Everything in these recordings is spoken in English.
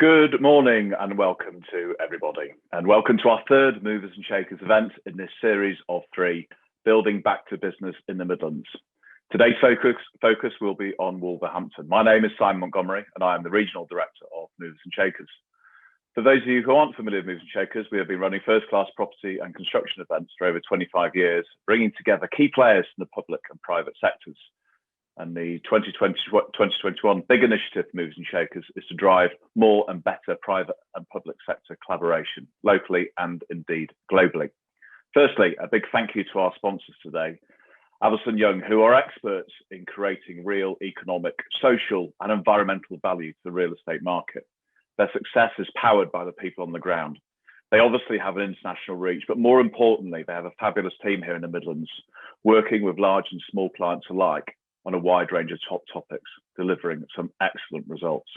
Good morning and welcome to everybody, and welcome to our third Movers and Shakers event in this series of 3, Building Back to Business in the Midlands. Today's focus will be on Wolverhampton. My name is Simon Montgomery and I am the Regional Director of Movers and Shakers. For those of you who aren't familiar with Movers and Shakers, we have been running first-class property and construction events for over 25 years, bringing together key players from the public and private sectors. And the 2020-2021 big initiative for Movers and Shakers is to drive more and better private and public sector collaboration, locally and indeed globally. Firstly, a big thank you to our sponsors today, Avison Young, who are experts in creating real economic, social and environmental value to the real estate market. Their success is powered by the people on the ground. They obviously have an international reach, but more importantly, they have a fabulous team here in the Midlands, working with large and small clients alike on a wide range of top topics, delivering some excellent results.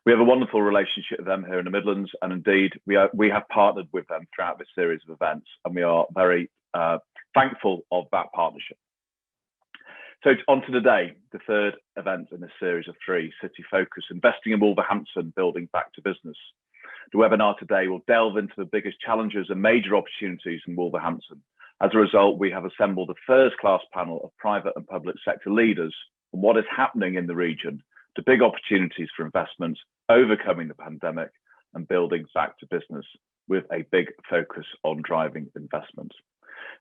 We have a wonderful relationship with them here in the Midlands, and indeed we have partnered with them throughout this series of events, and we are very thankful of that partnership. So on to today, the third event in this series of 3, City Focus, Investing in Wolverhampton, Building Back to Business. The webinar today will delve into the biggest challenges and major opportunities in Wolverhampton. As a result, we have assembled a first-class panel of private and public sector leaders on what is happening in the region, to big opportunities for investment, overcoming the pandemic and building back to business, with a big focus on driving investment.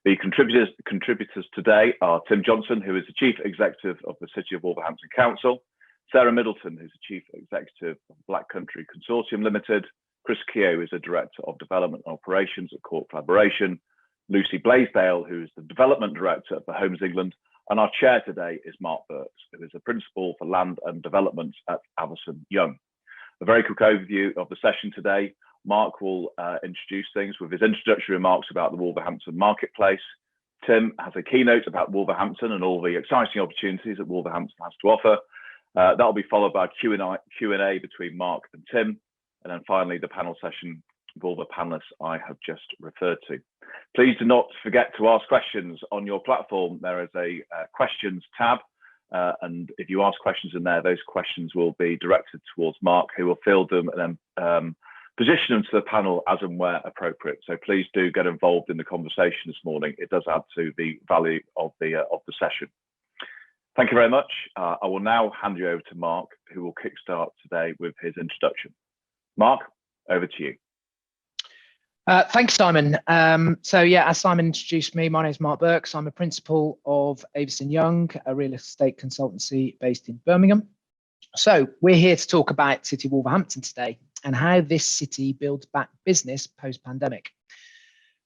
The contributors today are Tim Johnson, who is the Chief Executive of the City of Wolverhampton Council, Sarah Middleton, who's the Chief Executive of Black Country Consortium Limited, Chris Keogh is the Director of Development and Operations at Court Collaboration, Lucy Blaisdell, who is the Development Director for Homes England, and our chair today is Mark Burks, who is the Principal for Land and Development at Avison Young. A very quick overview of the session today. Mark will introduce things with his introductory remarks about the Wolverhampton marketplace. Tim has a keynote about Wolverhampton and all the exciting opportunities that Wolverhampton has to offer. That'll be followed by a Q&A between Mark and Tim, and then finally the panel session with all the panelists I have just referred to. Please do not forget to ask questions on your platform. There is a questions tab, and if you ask questions in there, those questions will be directed towards Mark, who will field them and then position them to the panel as and where appropriate. So please do get involved in the conversation this morning. It does add to the value of the session. Thank you very much. I will now hand you over to Mark, who will kickstart today with his introduction. Mark, over to you. Thanks, Simon. As Simon introduced me, my name is Mark Burks. I'm a principal of Avison Young, a real estate consultancy based in Birmingham. So we're here to talk about City of Wolverhampton today and how this city builds back business post-pandemic.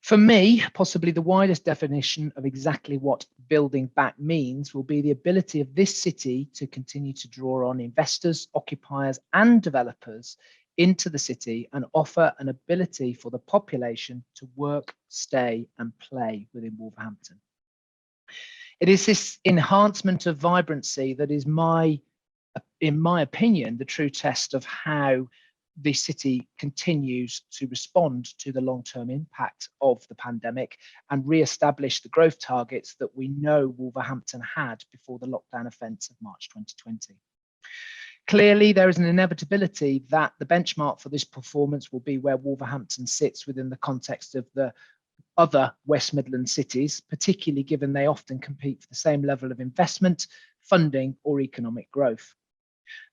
For me, possibly the widest definition of exactly what building back means will be the ability of this city to continue to draw on investors, occupiers and developers into the city and offer an ability for the population to work, stay and play within Wolverhampton. It is this enhancement of vibrancy that is in my opinion, the true test of how the city continues to respond to the long-term impact of the pandemic and re-establish the growth targets that we know Wolverhampton had before the lockdown offence of March 2020. Clearly, there is an inevitability that the benchmark for this performance will be where Wolverhampton sits within the context of the other West Midland cities, particularly given they often compete for the same level of investment, funding or economic growth.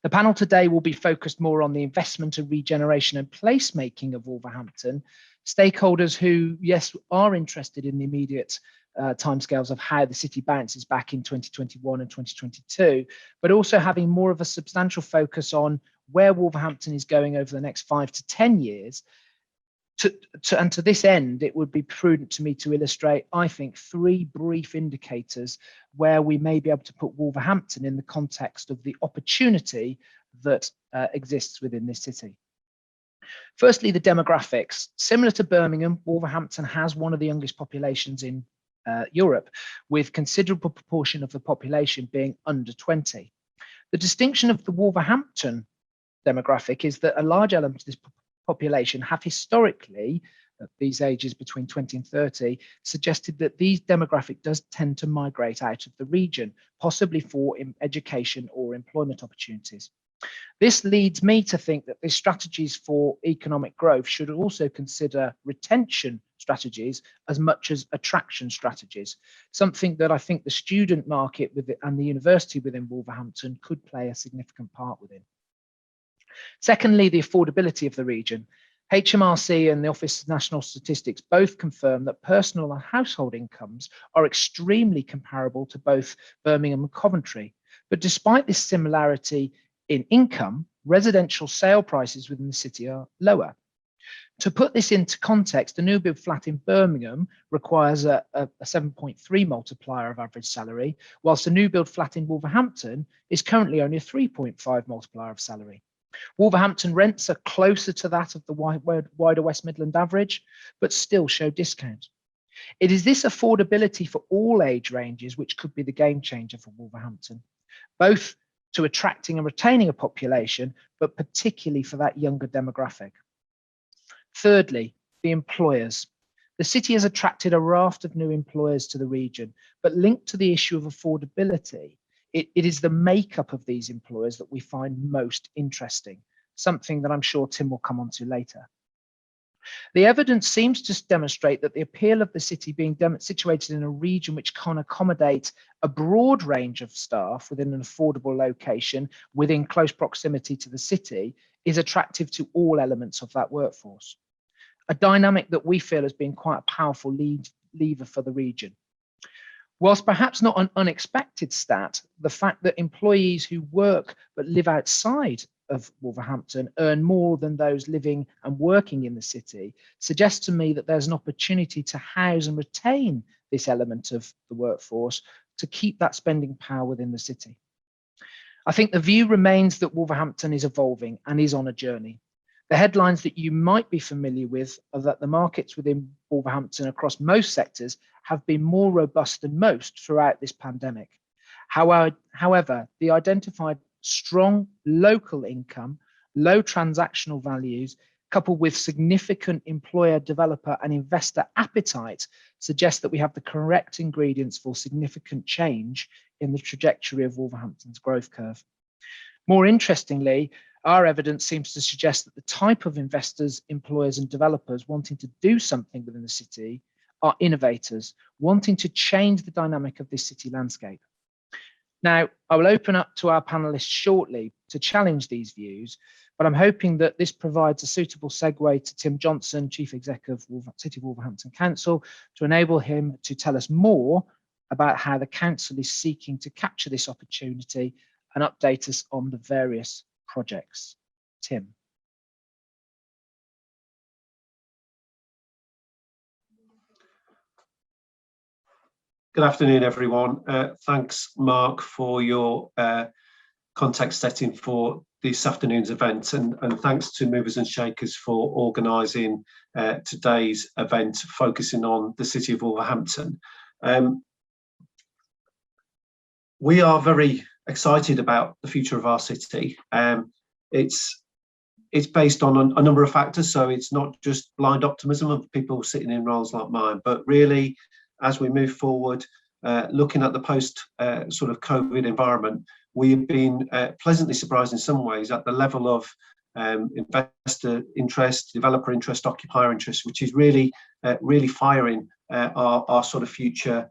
The panel today will be focused more on the investment and regeneration and placemaking of Wolverhampton, stakeholders who, yes, are interested in the immediate timescales of how the city bounces back in 2021 and 2022, but also having more of a substantial focus on where Wolverhampton is going over the next 5 to 10 years. And to this end, it would be prudent to me to illustrate, I think, 3 brief indicators where we may be able to put Wolverhampton in the context of the opportunity that exists within this city. Firstly, the demographics. Similar to Birmingham, Wolverhampton has one of the youngest populations in Europe, with considerable proportion of the population being under 20. The distinction of the Wolverhampton demographic is that a large element of this population have historically, at these ages between 20 and 30, suggested that these demographic does tend to migrate out of the region, possibly for education or employment opportunities. This leads me to think that the strategies for economic growth should also consider retention strategies as much as attraction strategies, something that I think the student market and the university within Wolverhampton could play a significant part within. Secondly, the affordability of the region. HMRC and the Office of National Statistics both confirm that personal and household incomes are extremely comparable to both Birmingham and Coventry. But despite this similarity in income, residential sale prices within the city are lower. To put this into context, a new build flat in Birmingham requires a 7.3 multiplier of average salary, whilst a new build flat in Wolverhampton is currently only a 3.5 multiplier of salary. Wolverhampton rents are closer to that of the wider West Midland average, but still show discount. It is this affordability for all age ranges which could be the game changer for Wolverhampton, both to attracting and retaining a population, but particularly for that younger demographic. Thirdly, the employers. The city has attracted a raft of new employers to the region, but linked to the issue of affordability, it is the makeup of these employers that we find most interesting, something that I'm sure Tim will come on to later. The evidence seems to demonstrate that the appeal of the city being situated in a region which can accommodate a broad range of staff within an affordable location within close proximity to the city is attractive to all elements of that workforce. A dynamic that we feel has been quite a powerful lever for the region. Whilst perhaps not an unexpected stat, the fact that employees who work but live outside of Wolverhampton earn more than those living and working in the city suggests to me that there's an opportunity to house and retain this element of the workforce to keep that spending power within the city. I think the view remains that Wolverhampton is evolving and is on a journey. The headlines that you might be familiar with are that the markets within Wolverhampton across most sectors have been more robust than most throughout this pandemic. However, the identified strong local income, low transactional values, coupled with significant employer, developer and investor appetite suggest that we have the correct ingredients for significant change in the trajectory of Wolverhampton's growth curve. More interestingly, our evidence seems to suggest that the type of investors, employers and developers wanting to do something within the city are innovators, wanting to change the dynamic of this city landscape. Now, I will open up to our panelists shortly to challenge these views, but I'm hoping that this provides a suitable segue to Tim Johnson, Chief Executive of City of Wolverhampton Council, to enable him to tell us more about how the council is seeking to capture this opportunity and update us on the various projects. Tim. Good afternoon, everyone. Thanks, Mark, for your context setting for this afternoon's event, and thanks to Movers and Shakers for organising today's event focusing on the City of Wolverhampton. We are very excited about the future of our city. It's based on a number of factors, so it's not just blind optimism of people sitting in roles like mine, but really, as we move forward, looking at the post sort of COVID environment, we have been pleasantly surprised in some ways at the level of investor interest, developer interest, occupier interest, which is really firing our sort of future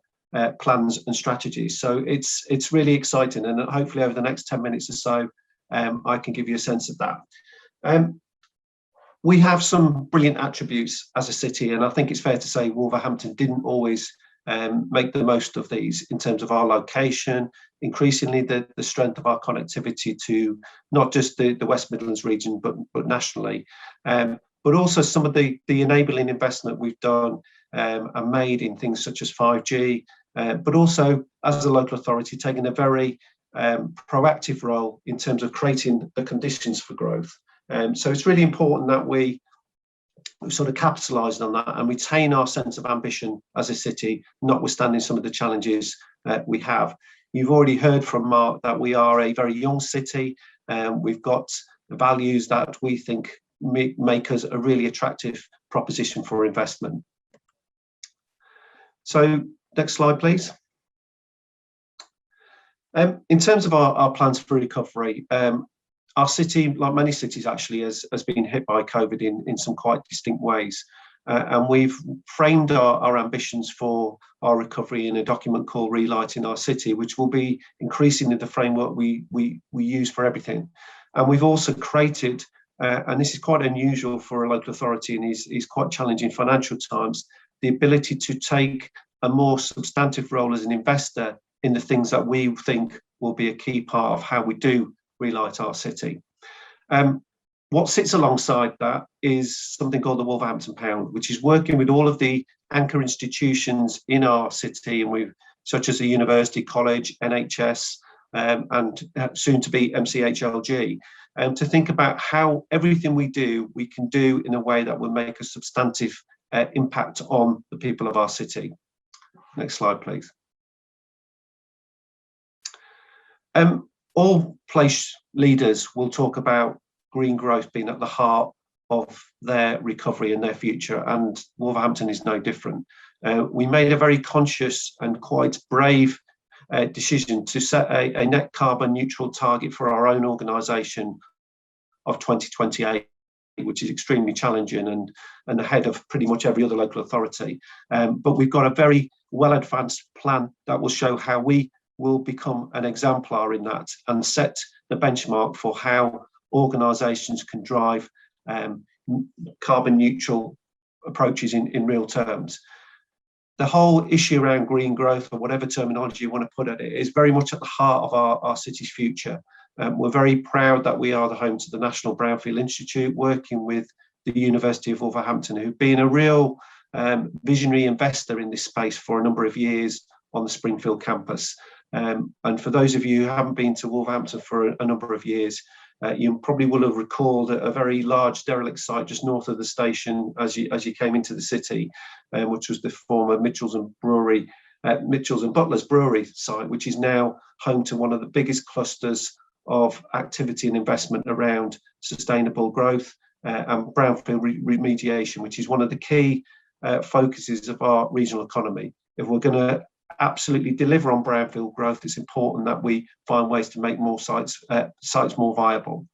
plans and strategies. So it's really exciting, and hopefully over the next 10 minutes or so, I can give you a sense of that. We have some brilliant attributes as a city, and I think it's fair to say Wolverhampton didn't always make the most of these in terms of our location, increasingly the strength of our connectivity to not just the West Midlands region, but nationally, but also some of the enabling investment we've done and made in things such as 5G, but also as a local authority taking a very proactive role in terms of creating the conditions for growth. So it's really important that we sort of capitalise on that and retain our sense of ambition as a city, notwithstanding some of the challenges we have. You've already heard from Mark that we are a very young city. We've got values that we think make us a really attractive proposition for investment. So next slide, please. In terms of our plans for recovery, our city, like many cities actually, has been hit by COVID in some quite distinct ways. And we've framed our ambitions for our recovery in a document called Relighting Our City, which will be increasingly the framework we use for everything. And we've also created, and this is quite unusual for a local authority and is quite challenging in financial times, the ability to take a more substantive role as an investor in the things that we think will be a key part of how we do relight our city. What sits alongside that is something called the Wolverhampton Pound, which is working with all of the anchor institutions in our city, and we've such as the university, college, NHS, and soon to be MCHLG, to think about how everything we can do in a way that will make a substantive impact on the people of our city. Next slide, please. All place leaders will talk about green growth being at the heart of their recovery and their future, and Wolverhampton is no different. We made a very conscious and quite brave decision to set a net carbon neutral target for our own organisation of 2028, which is extremely challenging and ahead of pretty much every other local authority. But we've got a very well advanced plan that will show how we will become an exemplar in that and set the benchmark for how organisations can drive carbon neutral approaches in real terms. The whole issue around green growth, or whatever terminology you want to put at it, is very much at the heart of our city's future. We're very proud that we are the home to the National Brownfield Institute, working with the University of Wolverhampton, who've been a real visionary investor in this space for a number of years on the Springfield campus. And for those of you who haven't been to Wolverhampton for a number of years, you probably will have recalled a very large derelict site just north of the station as you came into the city, which was the former Mitchells and Butlers Brewery site, which is now home to one of the biggest clusters of activity and investment around sustainable growth and brownfield remediation, which is one of the key focuses of our regional economy. If we're going to absolutely deliver on brownfield growth, it's important that we find ways to make more sites more viable.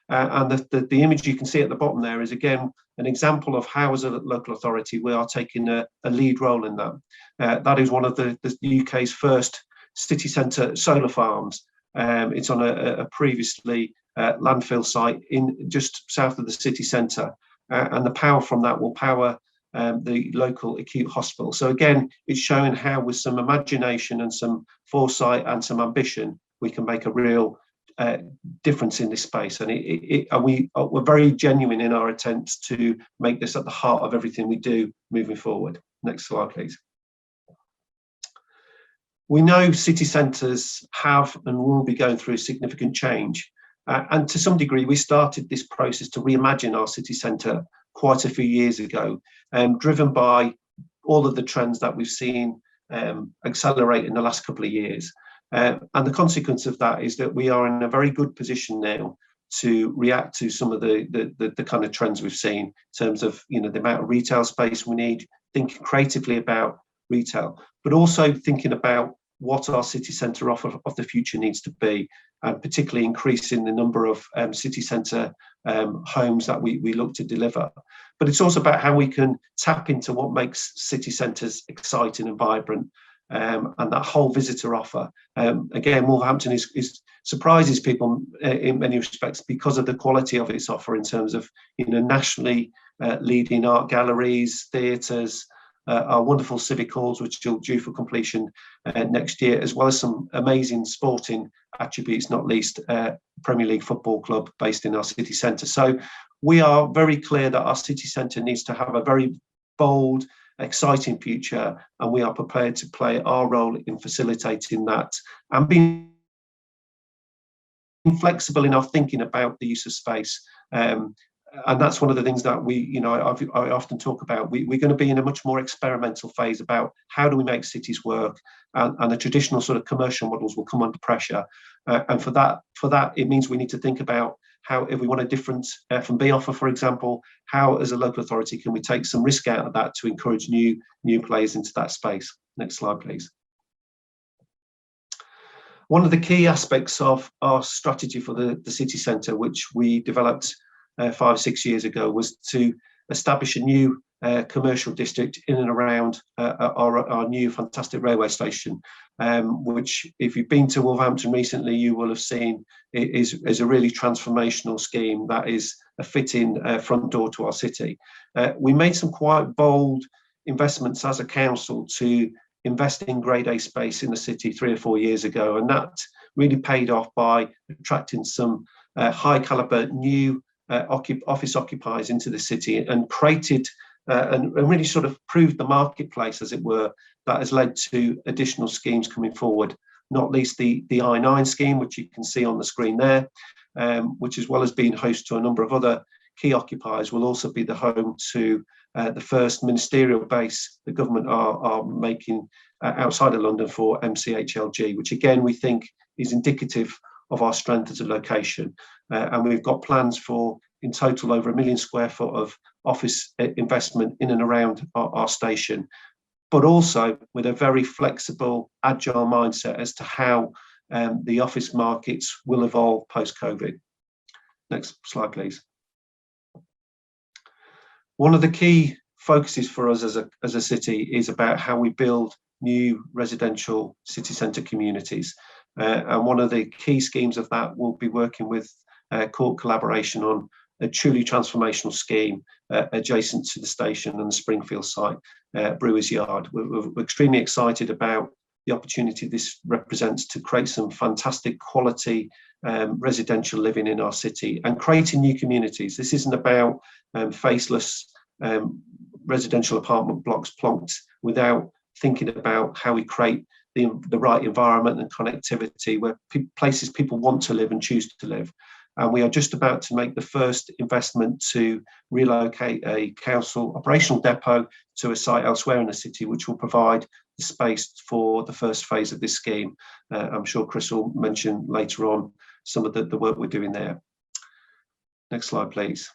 And the image you can see at the bottom there is again an example of how, as a local authority, we are taking a lead role in that. That is one of the UK's first city centre solar farms. It's on a previously landfill site in just south of the city centre, and the power from that will power the local acute hospital. So again, it's showing how with some imagination and some foresight and some ambition, we can make a real difference in this space. And we're very genuine in our attempts to make this at the heart of everything we do moving forward. Next slide, please. We know city centres have and will be going through significant change. And to some degree, we started this process to reimagine our city centre quite a few years ago, driven by all of the trends that we've seen accelerate in the last couple of years. And the consequence of that is that we are in a very good position now to react to some of the kind of trends we've seen in terms of the amount of retail space we need, thinking creatively about retail, but also thinking about what our city centre offer of the future needs to be, and particularly increasing the number of city centre homes that we look to deliver. But it's also about how we can tap into what makes city centres exciting and vibrant, and that whole visitor offer. Again, Wolverhampton surprises people in many respects because of the quality of its offer in terms of nationally leading art galleries, theatres, our wonderful civic halls, which are due for completion next year, as well as some amazing sporting attributes, not least Premier League football club based in our city centre. So we are very clear that our city centre needs to have a very bold, exciting future, and we are prepared to play our role in facilitating that and being flexible in our thinking about the use of space. And that's one of the things that I often talk about. We're going to be in a much more experimental phase about how do we make cities work, and the traditional sort of commercial models will come under pressure. And for that, it means we need to think about how, if we want a different F&B offer, for example, how as a local authority can we take some risk out of that to encourage new players into that space. Next slide, please. One of the key aspects of our strategy for the city centre, which we developed 5 or 6 years ago, was to establish a new commercial district in and around our new fantastic railway station, which, if you've been to Wolverhampton recently, you will have seen is a really transformational scheme that is a fitting front door to our city. We made some quite bold investments as a council to invest in Grade A space in the city 3 or 4 years ago, and that really paid off by attracting some high caliber new office occupiers into the city, and created and really sort of proved the marketplace, as it were, that has led to additional schemes coming forward, not least the I9 scheme, which you can see on the screen there, which, as well as being host to a number of other key occupiers, will also be the home to the first ministerial base the government are making outside of London for MCHLG, which again we think is indicative of our strength as a location. And we've got plans for, in total, over 1 million square foot of office investment in and around our station, but also with a very flexible, agile mindset as to how the office markets will evolve post-COVID. Next slide, please. One of the key focuses for us as a city is about how we build new residential city centre communities. And one of the key schemes of that will be working with court collaboration on a truly transformational scheme adjacent to the station and the Springfield site, Brewers Yard. We're extremely excited about the opportunity this represents to create some fantastic quality residential living in our city and creating new communities. This isn't about faceless residential apartment blocks plonked without thinking about how we create the right environment and connectivity where places people want to live and choose to live. And we are just about to make the first investment to relocate a council operational depot to a site elsewhere in the city, which will provide the space for the first phase of this scheme. I'm sure Chris will mention later on some of the work we're doing there. Next slide, please.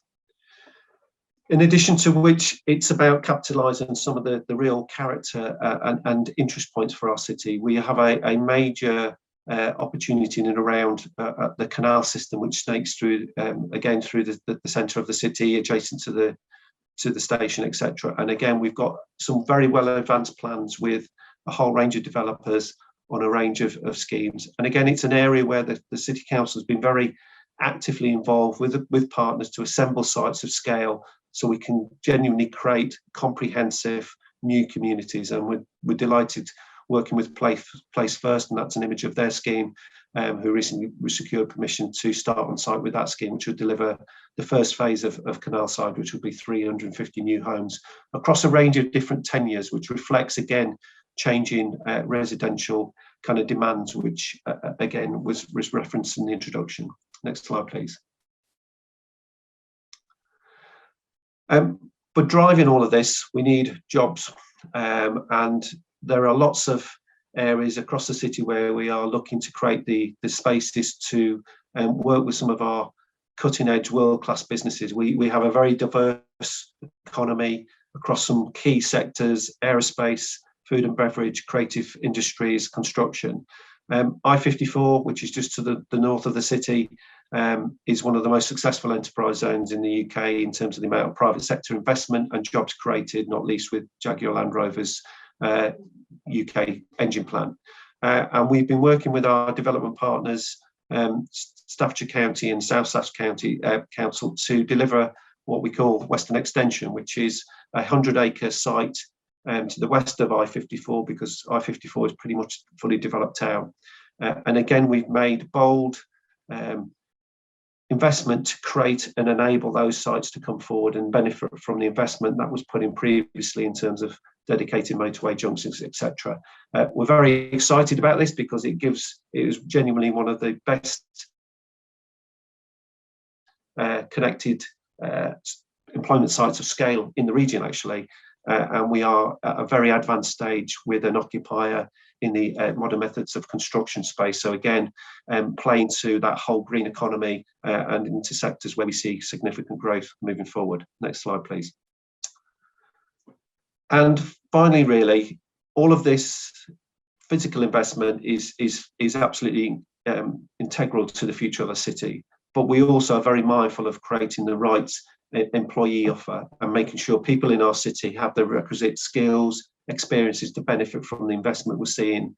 In addition to which, it's about capitalising on some of the real character and interest points for our city. We have a major opportunity in and around the canal system, which snakes through again through the centre of the city, adjacent to the station, etc. And again, we've got some very well advanced plans with a whole range of developers on a range of schemes. And again, it's an area where the City Council has been very actively involved with partners to assemble sites of scale, so we can genuinely create comprehensive new communities. And we're delighted working with Place First, and that's an image of their scheme, who recently secured permission to start on site with that scheme, which will deliver the first phase of Canalside, which will be 350 new homes across a range of different tenures, which reflects, again, changing residential kind of demands, which again was referenced in the introduction. Next slide, please. But driving all of this, we need jobs, and there are lots of areas across the city where we are looking to create the spaces to work with some of our cutting-edge, world-class businesses. We have a very diverse economy across some key sectors: aerospace, food and beverage, creative industries, construction. I-54, which is just to the north of the city, is one of the most successful enterprise zones in the UK in terms of the amount of private sector investment and jobs created, not least with Jaguar Land Rover's UK engine plant. And we've been working with our development partners, Staffordshire County and South Staffs County Council, to deliver what we call Western Extension, which is a 100-acre site to the west of I-54, because I-54 is pretty much fully developed town. And again, we've made bold investment to create and enable those sites to come forward and benefit from the investment that was put in previously in terms of dedicated motorway junctions, etc. We're very excited about this because it is genuinely one of the best connected employment sites of scale in the region, actually. And we are at a very advanced stage with an occupier in the modern methods of construction space. So again, playing to that whole green economy and into sectors where we see significant growth moving forward. Next slide, please. And finally, really, all of this physical investment is absolutely integral to the future of a city, but we also are very mindful of creating the right employee offer and making sure people in our city have the requisite skills, experiences to benefit from the investment we're seeing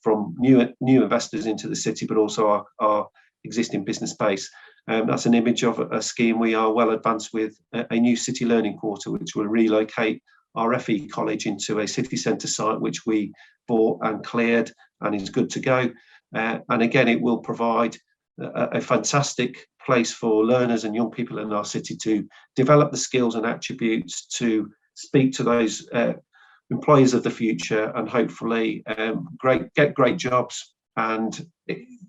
from new investors into the city, but also our existing business base. That's an image of a scheme. We are well advanced with a new city learning quarter, which will relocate our FE college into a city centre site, which we bought and cleared and is good to go. And again, it will provide a fantastic place for learners and young people in our city to develop the skills and attributes to speak to those employers of the future, and hopefully get great jobs and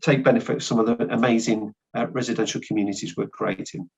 take benefit of some of the amazing residential communities we're creating.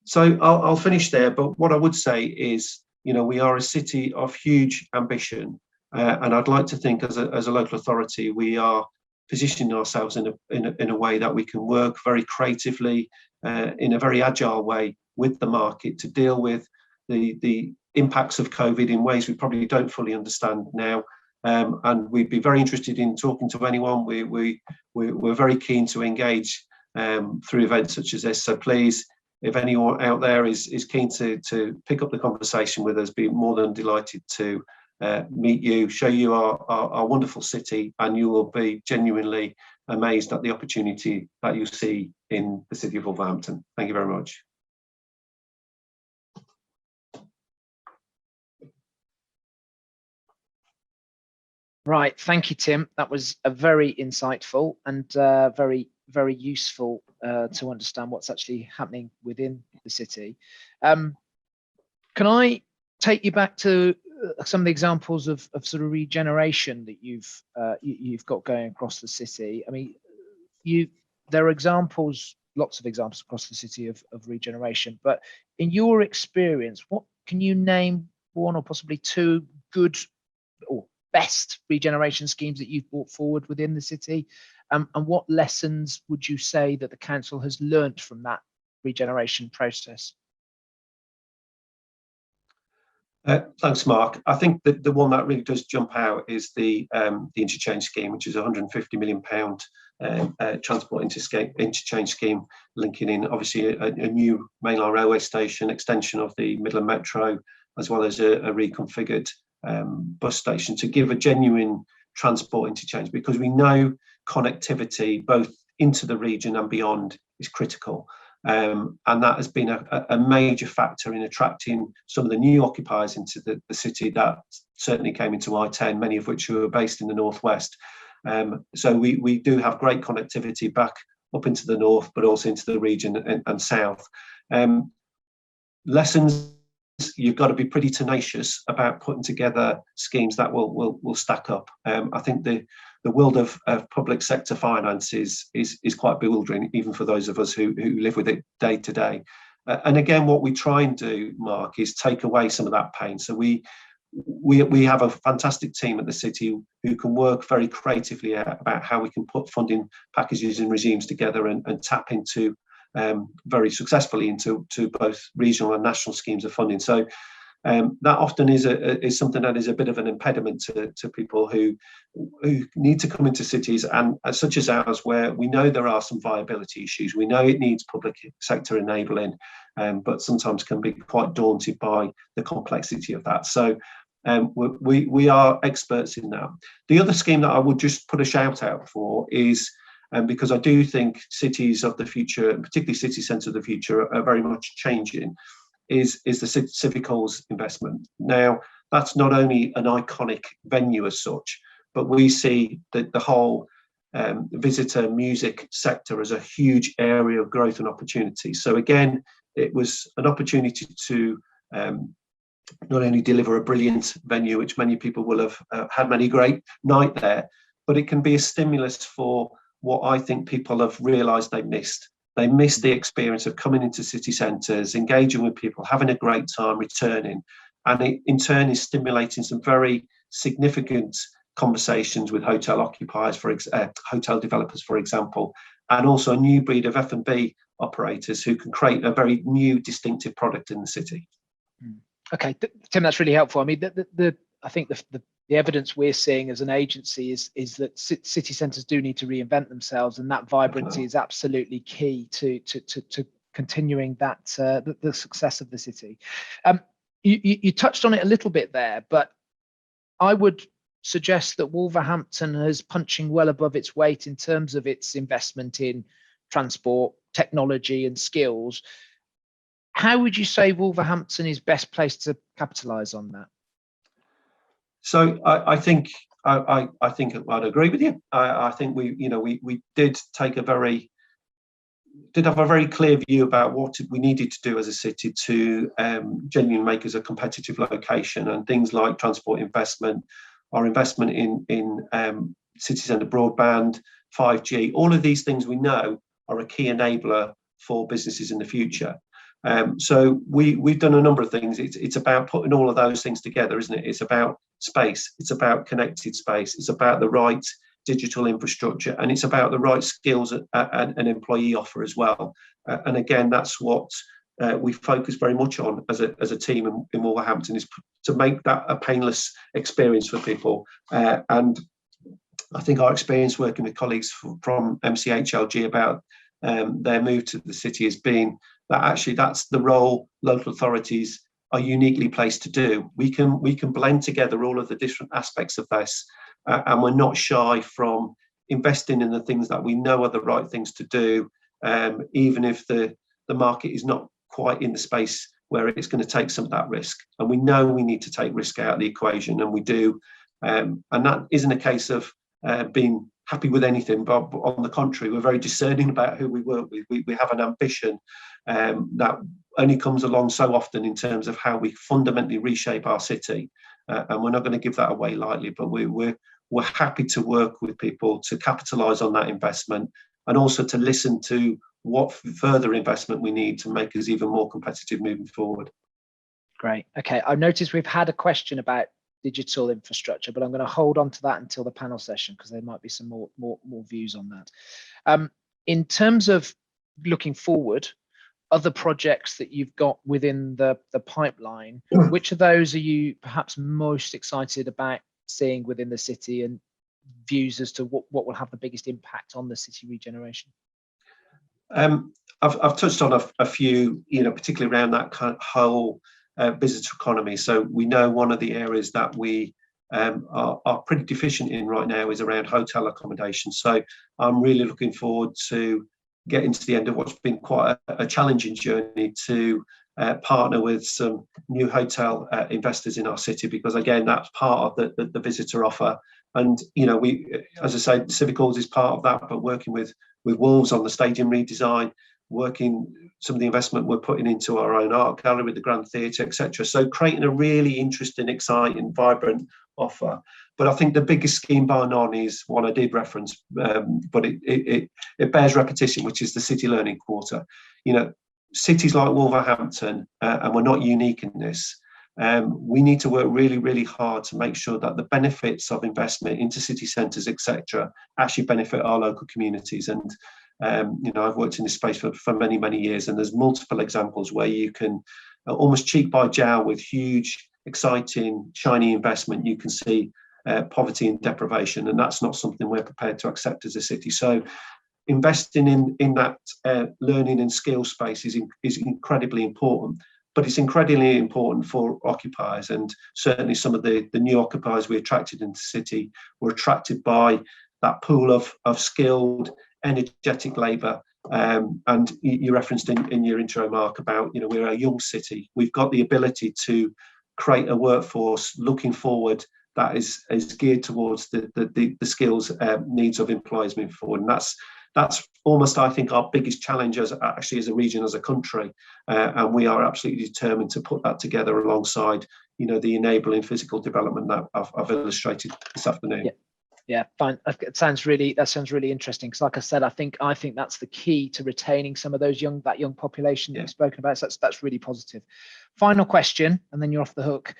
So I'll finish there, but what I would say is, we are a city of huge ambition, and I'd like to think as a local authority, we are positioning ourselves in a way that we can work very creatively, in a very agile way with the market to deal with the impacts of COVID in ways we probably don't fully understand now. And we'd be very interested in talking to anyone. We're very keen to engage through events such as this. So please, if anyone out there is keen to pick up the conversation with us, be more than delighted to meet you, show you our wonderful city, and you will be genuinely amazed at the opportunity that you see in the city of Wolverhampton. Thank you very much. Right, thank you, Tim. That was a very insightful and very, very useful to understand what's actually happening within the city. Can I take you back to some of the examples of sort of regeneration that you've got going across the city? I mean, there are examples, lots of examples across the city of regeneration, but in your experience, what can you name one or possibly two good or best regeneration schemes that you've brought forward within the city, and what lessons would you say that the council has learnt from that regeneration process? Thanks, Mark. I think that the one that really does jump out is the interchange scheme, which is a £150 million transport interchange scheme, linking in obviously a new mainline railway station, extension of the Midland Metro, as well as a reconfigured bus station to give a genuine transport interchange, because we know connectivity both into the region and beyond is critical. And that has been a major factor in attracting some of the new occupiers into the city that certainly came into I-10, many of which were based in the northwest. So we do have great connectivity back up into the north, but also into the region and south. Lessons: you've got to be pretty tenacious about putting together schemes that will stack up. I think the world of public sector finance is quite bewildering, even for those of us who live with it day to day. And again, what we try and do, Mark, is take away some of that pain. So we have a fantastic team at the city who can work very creatively about how we can put funding packages and regimes together and tap into very successfully into both regional and national schemes of funding. So that often is something that is a bit of an impediment to people who need to come into cities, and such as ours, where we know there are some viability issues. We know it needs public sector enabling, but sometimes can be quite daunted by the complexity of that. So we are experts in that. The other scheme that I would just put a shout out for is, because I do think cities of the future, and particularly city centres of the future, are very much changing, is the Civic Halls investment. Now, that's not only an iconic venue as such, but we see the whole visitor music sector as a huge area of growth and opportunity. So again, it was an opportunity to not only deliver a brilliant venue, which many people will have had many great night there, but it can be a stimulus for what I think people have realised they missed. They missed the experience of coming into city centres, engaging with people, having a great time, returning. And it in turn is stimulating some very significant conversations with hotel occupiers, hotel developers, for example, and also a new breed of F&B operators who can create a very new, distinctive product in the city. Okay, Tim, that's really helpful. I mean, I think the the evidence we're seeing as an agency is that city centres do need to reinvent themselves, and that vibrancy is absolutely key to continuing that the success of the city. You touched on it a little bit there, but I would suggest that Wolverhampton is punching well above its weight in terms of its investment in transport, technology, and skills. How would you say Wolverhampton is best placed to capitalise on that? So I think I'd agree with you. I think we did have a very clear view about what we needed to do as a city to genuinely make us a competitive location, and things like transport investment, our investment in city centre broadband, 5G, all of these things we know are a key enabler for businesses in the future. So we've done a number of things. It's about putting all of those things together, isn't it? It's about space, it's about connected space, it's about the right digital infrastructure, and it's about the right skills an employee offer as well. And again, that's what we focus very much on as a team in Wolverhampton, is to make that a painless experience for people. And I think our experience working with colleagues from MCHLG about their move to the city has been that actually that's the role local authorities are uniquely placed to do. We can blend together all of the different aspects of this, and we're not shy from investing in the things that we know are the right things to do, even if the market is not quite in the space where it's going to take some of that risk. And we know we need to take risk out of the equation, and we do. And that isn't a case of being happy with anything, but on the contrary, we're very discerning about who we work with. We have an ambition that only comes along so often in terms of how we fundamentally reshape our city, and we're not going to give that away lightly. But we're happy to work with people to capitalise on that investment, and also to listen to what further investment we need to make us even more competitive moving forward. Great. Okay, I've noticed we've had a question about digital infrastructure, but I'm going to hold on to that until the panel session, because there might be some more views on that. In terms of looking forward, other projects that you've got within the pipeline, which of those are you perhaps most excited about seeing within the city, and views as to what will have the biggest impact on the city regeneration? I've touched on a few, particularly around that kind of whole business economy. So we know one of the areas that we are pretty deficient in right now is around hotel accommodation. So I'm really looking forward to getting to the end of what's been quite a challenging journey to partner with some new hotel investors in our city, because again, that's part of the visitor offer. And we, as I say, Civic Halls is part of that, but working with Wolves on the stadium redesign, some of the investment we're putting into our own art gallery, the Grand Theatre, etc. So creating a really interesting, exciting, vibrant offer. But I think the biggest scheme bar none is one I did reference, but it bears repetition, which is the City Learning Quarter. Cities like Wolverhampton, and we're not unique in this, we need to work really, really hard to make sure that the benefits of investment into city centres, etc., actually benefit our local communities. And I've worked in this space for many, many years, and there's multiple examples where you can almost cheek by jowl with huge, exciting, shiny investment. You can see poverty and deprivation, and that's not something we're prepared to accept as a city. So investing in that learning and skill space is incredibly important, but it's incredibly important for occupiers. And certainly some of the new occupiers we attracted into the city were attracted by that pool of skilled, energetic labour. And you referenced in your intro, Mark, about we're a young city. We've got the ability to create a workforce looking forward that is geared towards the skills needs of employers moving forward. And that's almost, I think, our biggest challenge as a region, as a country, and we are absolutely determined to put that together alongside the enabling physical development that I've illustrated this afternoon. Yeah, fine. That sounds really interesting, because like I said, I think that's the key to retaining some of those young population that you've spoken about. So that's really positive. Final question, and then you're off the hook.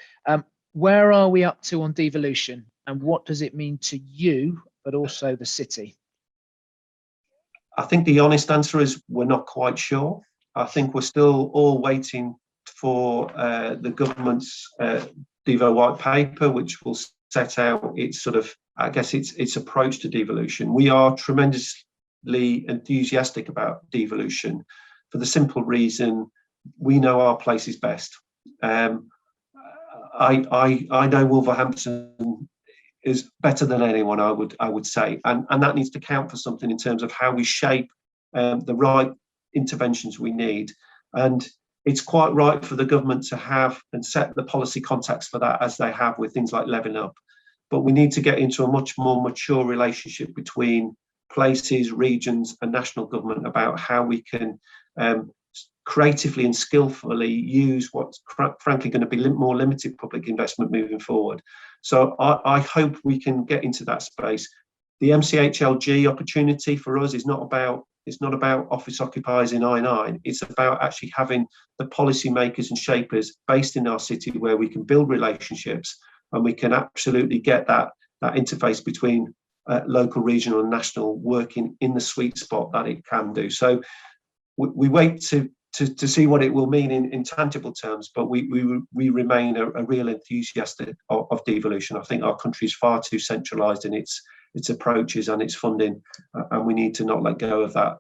Where are we up to on devolution, and what does it mean to you, but also the city? I think the honest answer is we're not quite sure. I think we're still all waiting for the government's Devo white paper, which will set out its sort of, I guess, its approach to devolution. We are tremendously enthusiastic about devolution for the simple reason we know our place is best. I know Wolverhampton is better than anyone, I would say, and that needs to count for something in terms of how we shape the right interventions we need. And it's quite right for the government to have and set the policy context for that, as they have with things like Levelling Up. But we need to get into a much more mature relationship between places, regions, and national government about how we can creatively and skillfully use what's frankly going to be more limited public investment moving forward. So I hope we can get into that space. The MCHLG opportunity for us is not about office occupiers in I9. It's about actually having the policymakers and shapers based in our city where we can build relationships and we can absolutely get that interface between local, regional, and national working in the sweet spot that it can do. So we wait to see what it will mean in tangible terms, but we remain a real enthusiast of devolution. I think our country is far too centralised in its approaches and its funding, and we need to not let go of that.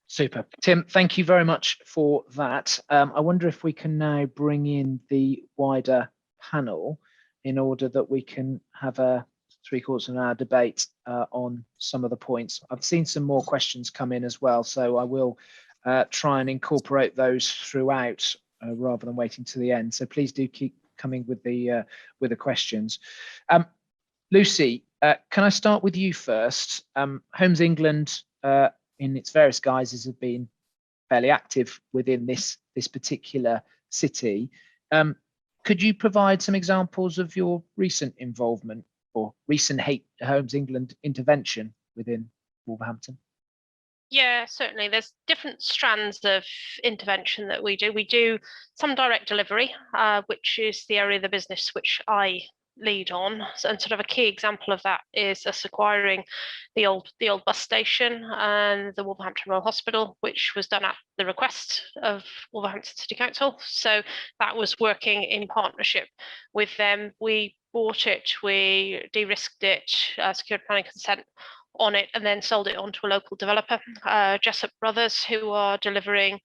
Super. Tim, thank you very much for that. I wonder if we can now bring in the wider panel in order that we can have a 3/4 of an hour debate on some of the points. I've seen some more questions come in as well, so I will try and incorporate those throughout rather than waiting to the end. So please do keep coming with the questions. Lucy, can I start with you first? Homes England, in its various guises, have been fairly active within this particular city. Could you provide some examples of your recent involvement or recent Homes England intervention within Wolverhampton? Yeah, certainly. There's different strands of intervention that we do. We do some direct delivery, which is the area of the business which I lead on. And sort of a key example of that is us acquiring the old bus station and the Wolverhampton Royal Hospital, which was done at the request of Wolverhampton City Council. So that was working in partnership with them. We bought it, we de-risked it, secured planning consent on it, and then sold it on to a local developer, Jessup Brothers, who are delivering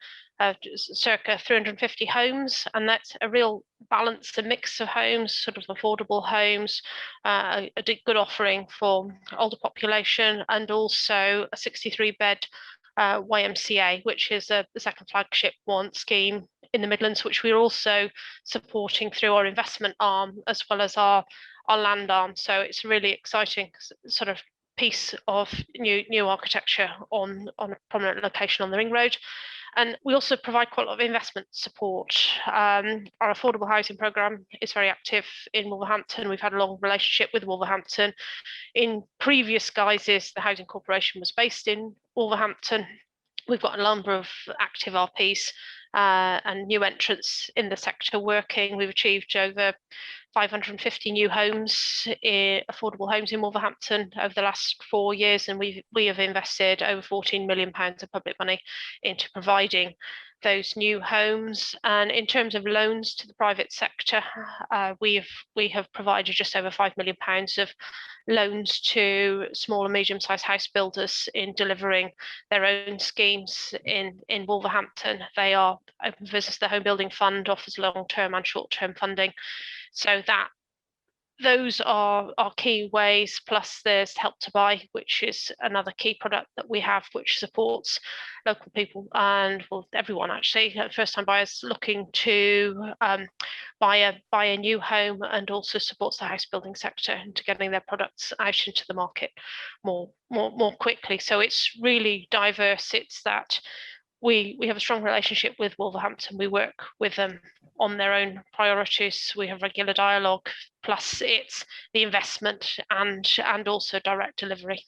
circa 350 homes, and that's a real balance, a mix of homes, sort of affordable homes, a good offering for older population, and also a 63-bed YMCA, which is the second flagship scheme in the Midlands, which we're also supporting through our investment arm as well as our land arm. So it's a really exciting sort of piece of new architecture on a prominent location on the ring road. And we also provide quite a lot of investment support. Our affordable housing programme is very active in Wolverhampton. We've had a long relationship with Wolverhampton. In previous guises, the Housing Corporation was based in Wolverhampton. We've got a number of active RPs and new entrants in the sector working. We've achieved over 550 new homes, affordable homes in Wolverhampton over the last 4 years, and we have invested over £14 million of public money into providing those new homes. And in terms of loans to the private sector, we have provided just over £5 million of loans to small and medium-sized house builders in delivering their own schemes in Wolverhampton. They are open for business. The Home Building Fund offers long-term and short-term funding. So those are our key ways, plus there's Help to Buy, which is another key product that we have, which supports local people and everyone actually, first-time buyers looking to buy a new home, and also supports the house building sector into getting their products out into the market more quickly. So it's really diverse. It's that we have a strong relationship with Wolverhampton. We work with them on their own priorities. We have regular dialogue, plus it's the investment and also direct delivery.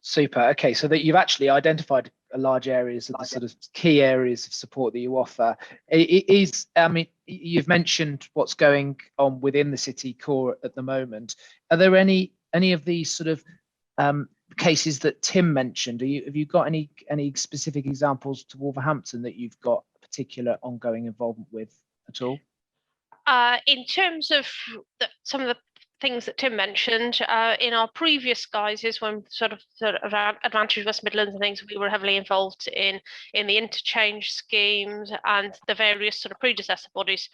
Super. Okay, so that you've actually identified a large areas of the sort of key areas of support that you offer. It is, I mean, you've mentioned what's going on within the city core at the moment. Are there any of these sort of cases that Tim mentioned? Have you got any specific examples to Wolverhampton that you've got particular ongoing involvement with at all? In terms of some of the things that Tim mentioned, in our previous guises, when sort of around Advantage West Midlands and things, we were heavily involved in the interchange schemes, and the various sort of predecessor bodies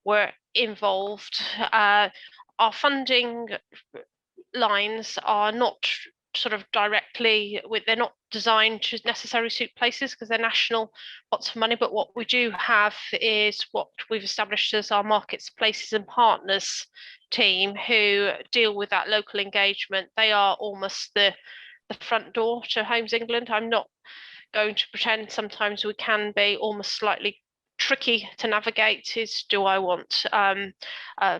were involved. Our funding lines are not sort of directly they're not designed to necessarily suit places because they're national pots of money, but what we do have is what we've established as our markets, places and partners team, who deal with that local engagement. They are almost the front door to Homes England. I'm not going to pretend sometimes we can be almost slightly tricky to navigate. Is, do I want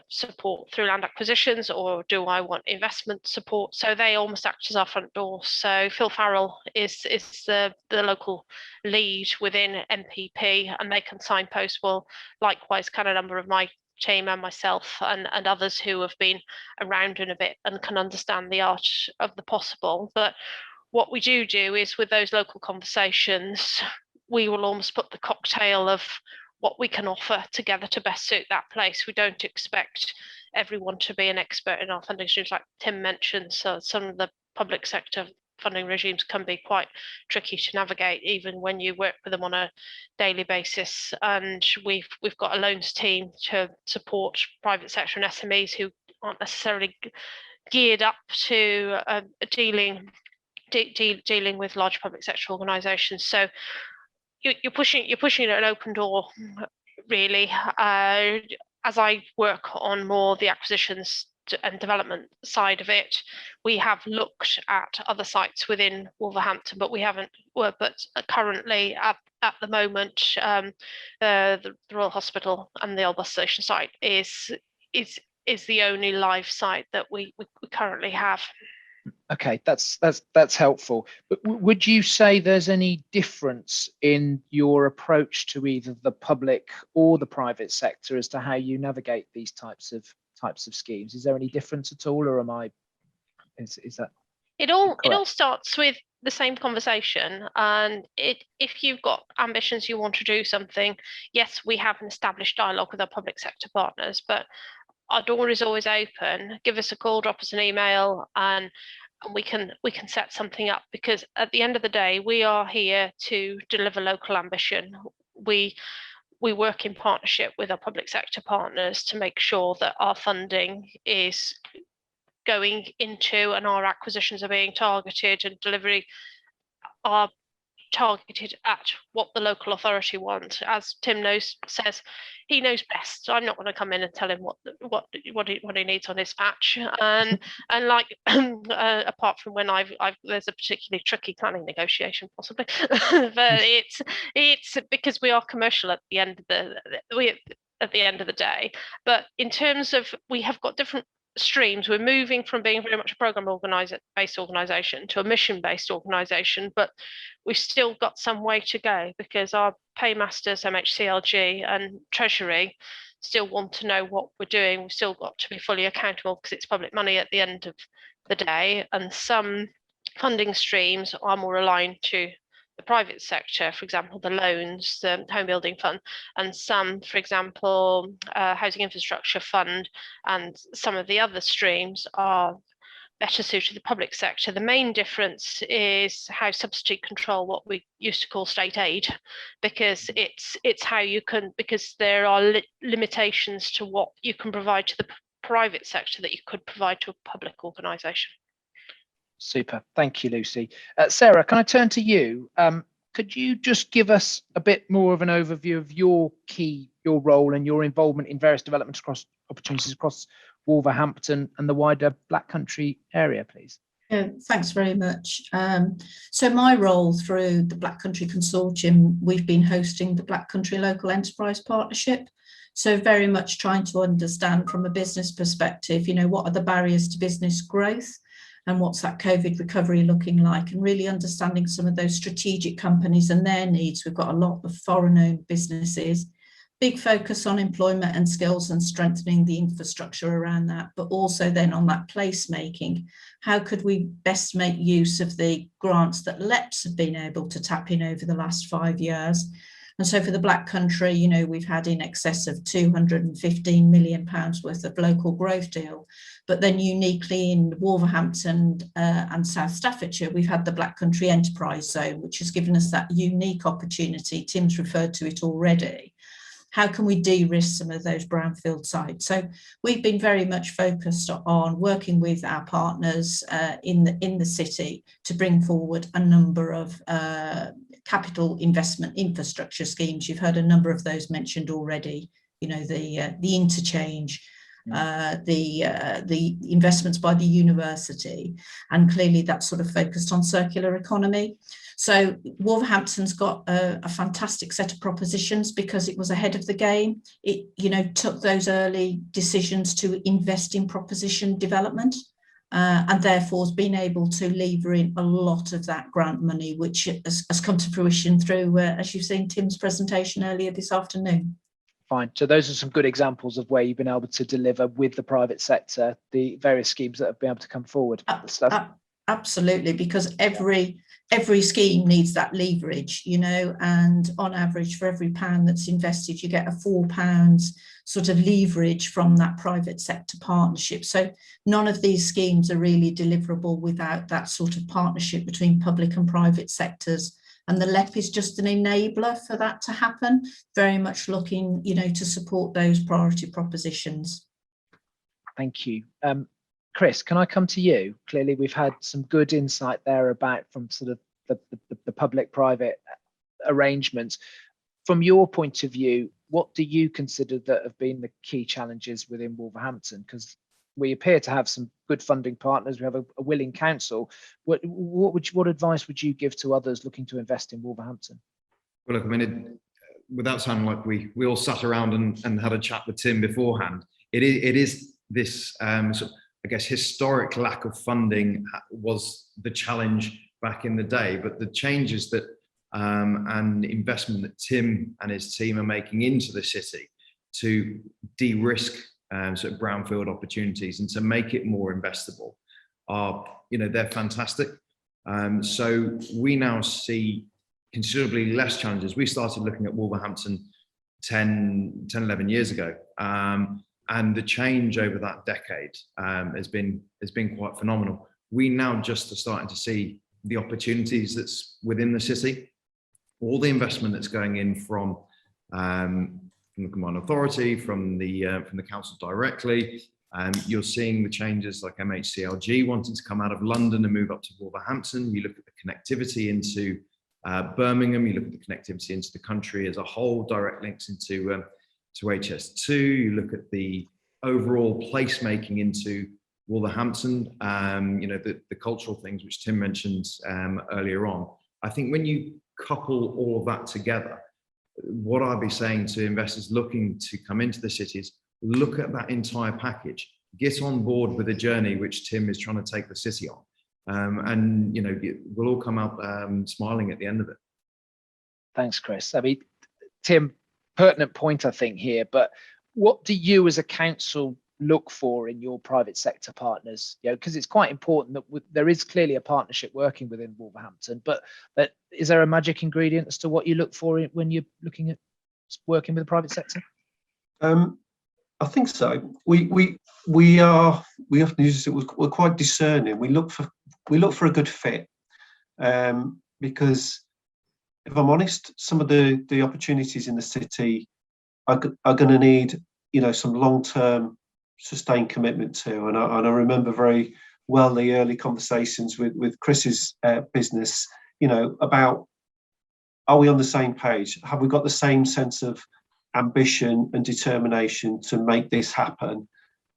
support through land acquisitions, or do I want investment support? So they almost act as our front door. So Phil Farrell is the local lead within MPP, and they can signpost. Well, likewise, can a number of my team and myself and others who have been around in a bit and can understand the art of the possible. But what we do is, with those local conversations, we will almost put the cocktail of what we can offer together to best suit that place. We don't expect everyone to be an expert in our funding streams, like Tim mentioned. So some of the public sector funding regimes can be quite tricky to navigate, even when you work with them on a daily basis. And we've got a loans team to support private sector and SMEs who aren't necessarily geared up to dealing with large public sector organisations. So you're pushing an open door, really. As I work on more the acquisitions and development side of it, we have looked at other sites within Wolverhampton, but we haven't. But currently, at the moment, the Royal Hospital and the old bus station site is the only live site that we currently have. Okay, that's helpful. But would you say there's any difference in your approach to either the public or the private sector as to how you navigate these types of schemes? Is there any difference at all, or is that it all starts with the same conversation? And if you've got ambitions, you want to do something, yes, we have an established dialogue with our public sector partners, but our door is always open. Give us a call, drop us an email, and we can set something up, because at the end of the day, we are here to deliver local ambition. We work in partnership with our public sector partners to make sure that our funding is going into, and our acquisitions are being targeted, and delivery are targeted at what the local authority wants. As Tim says, he knows best. So I'm not going to come in and tell him what he needs on his patch. And like apart from when there's a particularly tricky planning negotiation possibly, but it's because we are commercial at the end of the day. But in terms of, we have got different streams. We're moving from being very much a program based organisation to a mission based organisation, but we've still got some way to go, because our paymasters, MHCLG and Treasury, still want to know what we're doing. We've still got to be fully accountable, because it's public money at the end of the day. And some funding streams are more aligned to the private sector, for example, the loans, the home building fund, and some, for example, housing infrastructure fund, and some of the other streams are better suited to the public sector. The main difference is how subsidy control, what we used to call state aid, because it's how you can, because there are limitations to what you can provide to the private sector that you could provide to a public organisation. Super. Thank you, Lucy. Sarah, can I turn to you? Could you just give us a bit more of an overview of your role and your involvement in various development opportunities across Wolverhampton and the wider Black Country area, please? Yeah, thanks very much. So my role through the Black Country Consortium, we've been hosting the Black Country Local Enterprise Partnership. So very much trying to understand from a business perspective, what are the barriers to business growth, and what's that COVID recovery looking like, and really understanding some of those strategic companies and their needs. We've got a lot of foreign-owned businesses, big focus on employment and skills and strengthening the infrastructure around that, but also then on that placemaking. How could we best make use of the grants that LEPs have been able to tap in over the last 5 years, And so for the Black Country, you know, we've had in excess of £215 million worth of local growth deal. But then uniquely in Wolverhampton and South Staffordshire, we've had the Black Country Enterprise Zone, which has given us that unique opportunity. Tim's referred to it already. How can we de-risk some of those brownfield sites? So we've been very much focused on working with our partners in the city to bring forward a number of capital investment infrastructure schemes. You've heard a number of those mentioned already. You know, the interchange, the investments by the university, and clearly that's sort of focused on circular economy. So Wolverhampton's got a fantastic set of propositions because it was ahead of the game. It, you know, took those early decisions to invest in proposition development, and therefore has been able to lever in a lot of that grant money, which has come to fruition through, as you've seen Tim's presentation earlier this afternoon. Fine. So those are some good examples of where you've been able to deliver with the private sector, the various schemes that have been able to come forward. Absolutely, because every scheme needs that leverage, you know, and on average for every pound that's invested, you get a £4 sort of leverage from that private sector partnership. So none of these schemes are really deliverable without that sort of partnership between public and private sectors. And the LEP is just an enabler for that to happen, very much looking, you know, to support those priority propositions. Thank you. Chris, can I come to you? Clearly, we've had some good insight there about from sort of the public-private arrangements. From your point of view, what do you consider that have been the key challenges within Wolverhampton? Because we appear to have some good funding partners. We have a willing council. What advice would you give to others looking to invest in Wolverhampton? Well, look, I mean, without sounding like we all sat around and had a chat with Tim beforehand, it is this sort of, I guess, historic lack of funding was the challenge back in the day, but the changes that and investment that Tim and his team are making into the city to de-risk sort of brownfield opportunities and to make it more investable are, you know, they're fantastic. So we now see considerably less challenges. We started looking at Wolverhampton 11 years ago. And the change over that decade has been quite phenomenal. We now just are starting to see the opportunities that's within the city, all the investment that's going in from the Combined Authority, from the council directly. You're seeing the changes like MHCLG wanting to come out of London and move up to Wolverhampton. You look at the connectivity into Birmingham. You look at the connectivity into the country as a whole, direct links into to HS2, you look at the overall placemaking into Wolverhampton, you know, the cultural things which Tim mentioned earlier on. I think when you couple all of that together, what I'd be saying to investors looking to come into the city is look at that entire package, get on board with the journey which Tim is trying to take the city on, and, you know, we'll all come out smiling at the end of it. Thanks, Chris. I mean, Tim, pertinent point, I think, here, but what do you as a council look for in your private sector partners? You know, because it's quite important that there is clearly a partnership working within Wolverhampton, but is there a magic ingredient as to what you look for when you're looking at working with the private sector? I think so. We often use it. We're quite discerning. We look for a good fit, because if I'm honest, some of the opportunities in the city are going to need, you know, some long-term sustained commitment to. And I remember very well the early conversations with Chris's business, you know, about, are we on the same page? Have we got the same sense of ambition and determination to make this happen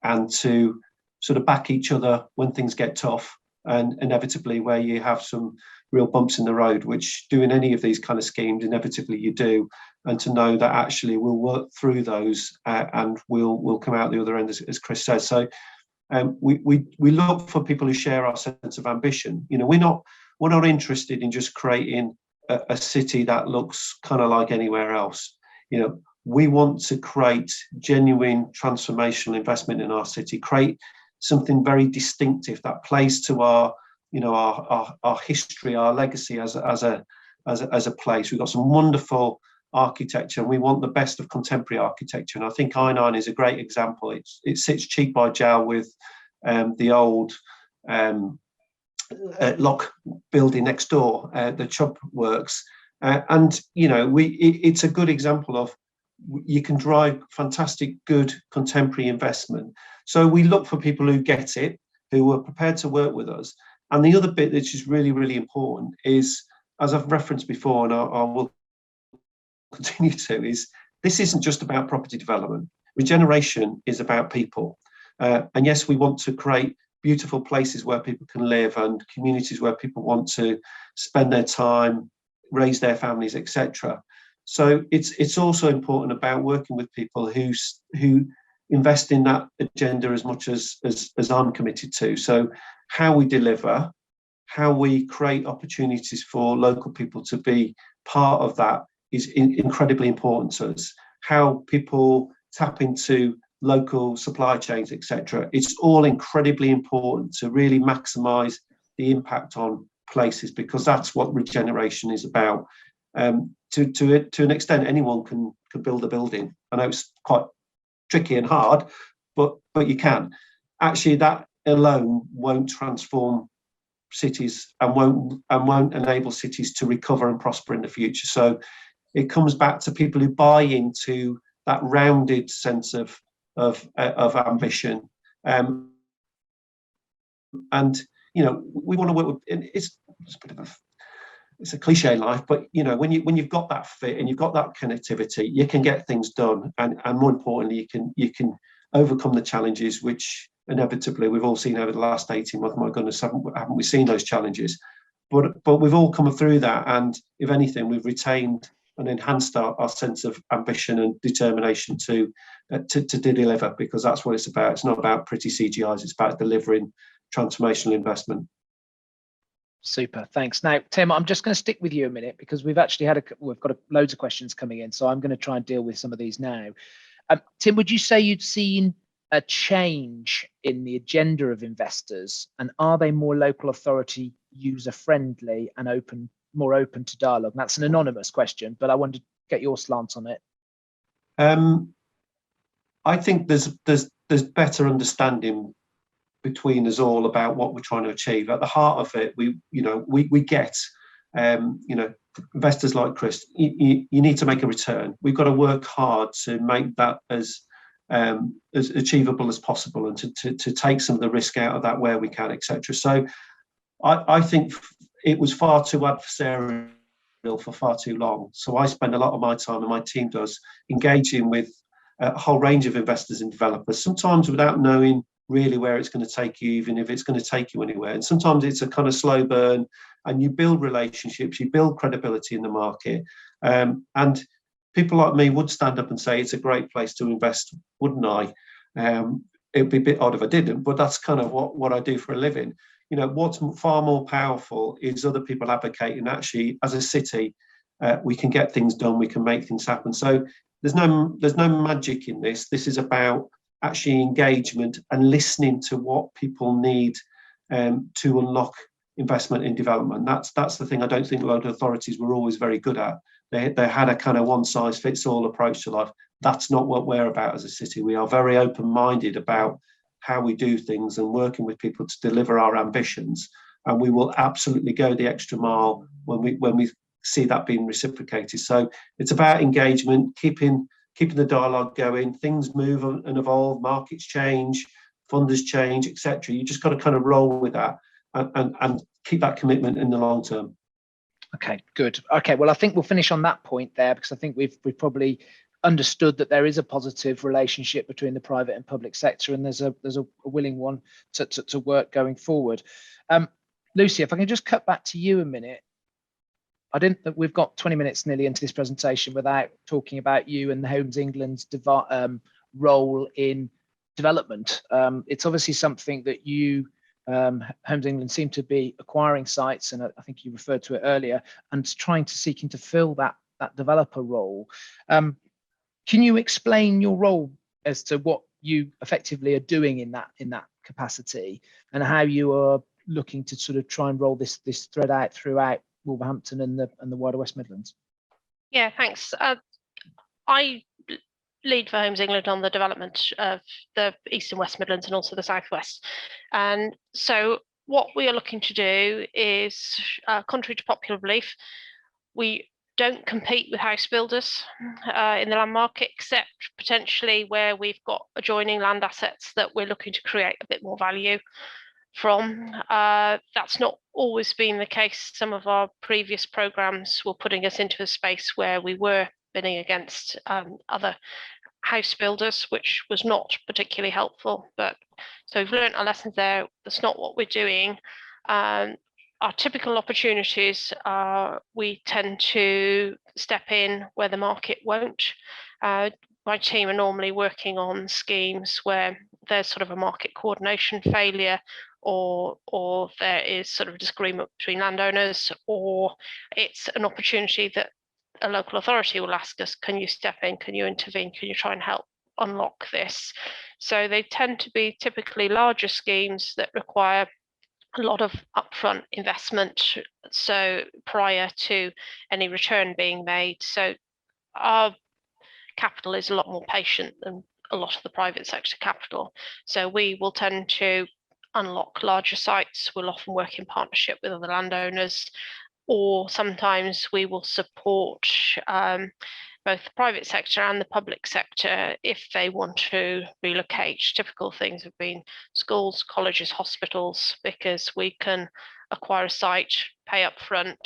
and to sort of back each other when things get tough, and inevitably where you have some real bumps in the road, which doing any of these kind of schemes, inevitably you do, and to know that actually we'll work through those and we'll come out the other end, as Chris says. So we look for people who share our sense of ambition. You know, we're not interested in just creating a city that looks kind of like anywhere else. You know, we want to create genuine transformational investment in our city, create something very distinctive that plays to our, you know, our history, our legacy as a place. We've got some wonderful architecture, and we want the best of contemporary architecture. And I think I9 is a great example. It sits cheek by jowl with the old lock building next door, the Chubb Works, and it's a good example of you can drive fantastic, good contemporary investment. So we look for people who get it, who are prepared to work with us. And the other bit that's just really, really important is, as I've referenced before, and I will continue to, is this isn't just about property development. Regeneration is about people. And yes, we want to create beautiful places where people can live and communities where people want to spend their time, raise their families, etc. So it's also important about working with people who invest in that agenda as much as I'm committed to. So how we deliver, how we create opportunities for local people to be part of that is incredibly important to us. How people tap into local supply chains, etc. It's all incredibly important to really maximise the impact on places, because that's what regeneration is about. To an extent, anyone can build a building. I know it's quite tricky and hard, but you can. Actually, that alone won't transform cities and won't enable cities to recover and prosper in the future. So it comes back to people who buy into that rounded sense of ambition, and we want to work with. It's a bit of it's a cliche life, but when you've got that fit and you've got that connectivity, you can get things done, and more importantly, you can overcome the challenges which inevitably we've all seen over the last 18 months. My goodness, haven't we seen those challenges? But we've all come through that, and if anything, we've retained and enhanced our sense of ambition and determination to deliver, because that's what it's about. It's not about pretty CGIs, it's about delivering transformational investment. Super, thanks. Now, Tim, I'm just going to stick with you a minute, because we've actually we've got loads of questions coming in, so I'm going to try and deal with some of these now. Tim, would you say you'd seen a change in the agenda of investors, and are they more local authority user friendly and more open to dialogue? And that's an anonymous question, but I wanted to get your slant on it. I think there's better understanding between us all about what we're trying to achieve. At the heart of it, we get investors like Chris. You need to make a return. We've got to work hard to make that as achievable as possible, and to take some of the risk out of that where we can, etc. So I think it was far too adversarial for far too long. So I spend a lot of my time, and my team does, engaging with a whole range of investors and developers, sometimes without knowing really where it's going to take you, even if it's going to take you anywhere. And sometimes it's a kind of slow burn, and you build relationships, you build credibility in the market. And people like me would stand up and say it's a great place to invest, wouldn't I? It'd be a bit odd if I didn't, but that's kind of what I do for a living. What's far more powerful is other people advocating. Actually, as a city, we can get things done, we can make things happen. So there's no magic in this. This is about actually engagement and listening to what people need to unlock investment in development. That's the thing I don't think local authorities were always very good at. They had a kind of one-size-fits-all approach to life. That's not what we're about as a city. We are very open-minded about how we do things and working with people to deliver our ambitions. And we will absolutely go the extra mile when we see that being reciprocated. So it's about engagement, keeping the dialogue going. Things move and evolve, markets change, funders change, etc. You just got to kind of roll with that and keep that commitment in the long term. Okay, good. Okay, well, I think we'll finish on that point there, because I think we've probably understood that there is a positive relationship between the private and public sector, and there's a willing one to work going forward. Lucy, if I can just cut back to you a minute. I didn't think we've got 20 minutes nearly into this presentation without talking about you and the Homes England's role in development. It's obviously something that you, Homes England, seem to be acquiring sites, and I think you referred to it earlier, and seeking to fill that developer role. Can you explain your role as to what you effectively are doing in that capacity, and how you are looking to sort of try and roll this thread out throughout Wolverhampton and the wider West Midlands? Yeah, thanks. I lead for Homes England on the development of the East and West Midlands and also the South West. And so what we are looking to do is, contrary to popular belief, we don't compete with house builders in the land market, except potentially where we've got adjoining land assets that we're looking to create a bit more value from. That's not always been the case. Some of our previous programmes were putting us into a space where we were bidding against other house builders, which was not particularly helpful. But so we've learned our lessons there. That's not what we're doing. Our typical opportunities are we tend to step in where the market won't. My team are normally working on schemes where there's sort of a market coordination failure, or there is sort of a disagreement between landowners, or it's an opportunity that a local authority will ask us, can you step in, can you intervene, can you try and help unlock this? So they tend to be typically larger schemes that require a lot of upfront investment, so prior to any return being made. So our capital is a lot more patient than a lot of the private sector capital. So we will tend to unlock larger sites. We'll often work in partnership with other landowners, or sometimes we will support both the private sector and the public sector if they want to relocate. Typical things have been schools, colleges, hospitals, because we can acquire a site, pay up front,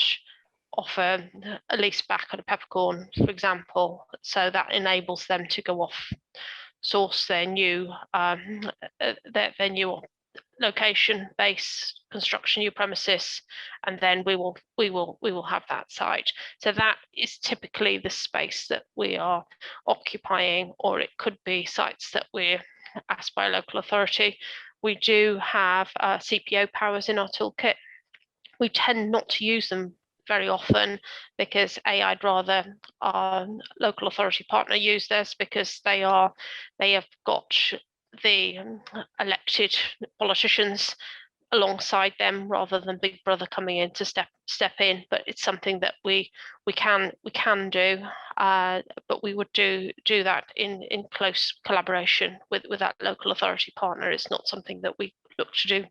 offer a lease back on a peppercorn, for example. So that enables them to go off, source their new location, base, construction, new premises, and then we will have that site. So that is typically the space that we are occupying, or it could be sites that we're asked by a local authority. We do have CPO powers in our toolkit. We tend not to use them very often because I'd rather our local authority partner use this, because they have got the elected politicians alongside them rather than Big Brother coming in to step in. But it's something that we can do, but we would do that in close collaboration with that local authority partner. It's not something that we look to do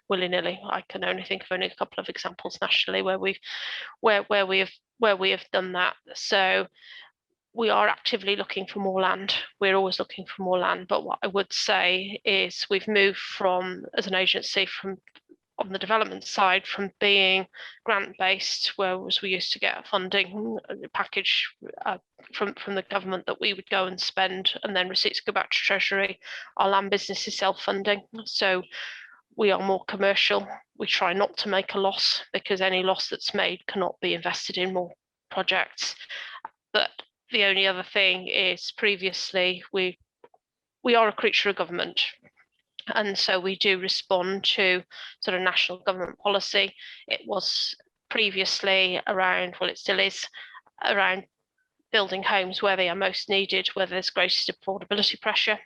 willy-nilly. I can only think of only a couple of examples nationally where we have done that. So we are actively looking for more land. We're always looking for more land. But what I would say is we've moved from, as an agency, from on the development side, from being grant-based, whereas we used to get a funding package from the government that we would go and spend, and then receipts go back to Treasury. Our land business is self-funding, so we are more commercial. We try not to make a loss, because any loss that's made cannot be invested in more projects. But the only other thing is, previously we are a creature of government, and so we do respond to sort of national government policy. It was previously around, well, it still is around building homes where they are most needed, where there's greatest affordability pressure.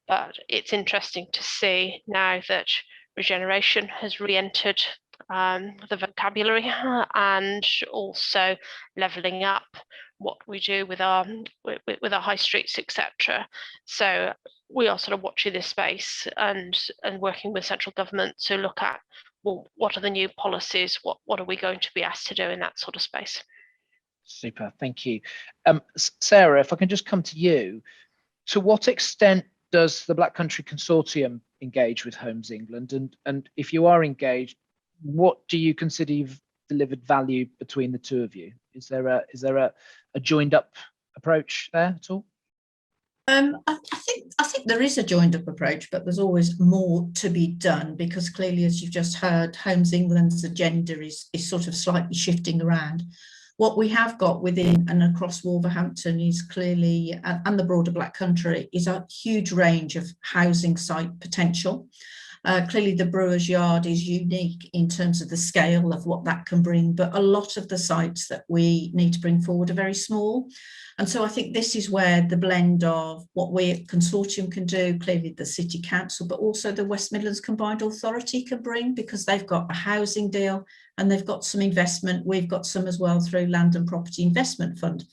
But it's interesting to see now that regeneration has re-entered the vocabulary, and also levelling up what we do with our high streets, etc. So we are sort of watching this space and working with central government to look at, well, what are the new policies? What are we going to be asked to do in that sort of space? Super, thank you. Sarah, if I can just come to you, to what extent does the Black Country Consortium engage with Homes England? And if you are engaged, what do you consider you've delivered value between the two of you? Is there a joined up approach there at all? I think there is a joined up approach, but there's always more to be done, because clearly, as you've just heard, Homes England's agenda is sort of slightly shifting around. What we have got within and across Wolverhampton is clearly, and the broader Black Country, is a huge range of housing site potential. Clearly the Brewers Yard is unique in terms of the scale of what that can bring, but a lot of the sites that we need to bring forward are very small. And so I think this is where the blend of what we at Consortium can do, clearly the City Council, but also the West Midlands Combined Authority can bring, because they've got a housing deal and they've got some investment. We've got some as well through Land and Property Investment Fund.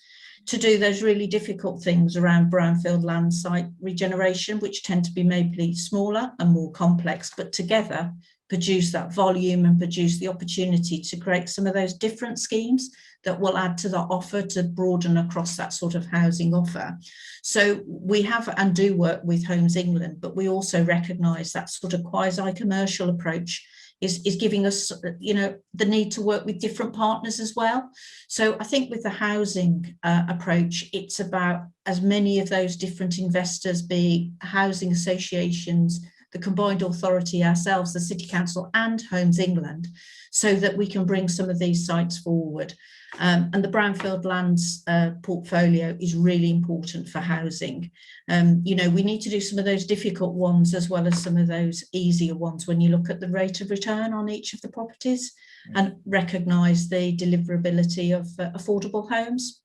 to do those really difficult things around brownfield land site regeneration, which tend to be maybe smaller and more complex, but together produce that volume and produce the opportunity to create some of those different schemes that will add to the offer to broaden across that sort of housing offer. So we have and do work with Homes England, but we also recognise that sort of quasi-commercial approach is giving us, you know, the need to work with different partners as well. So I think with the housing approach, it's about as many of those different investors, be housing associations, the combined authority ourselves, the City Council and Homes England, so that we can bring some of these sites forward. And the brownfield lands portfolio is really important for housing. You know, we need to do some of those difficult ones as well as some of those easier ones when you look at the rate of return on each of the properties and recognise the deliverability of affordable homes.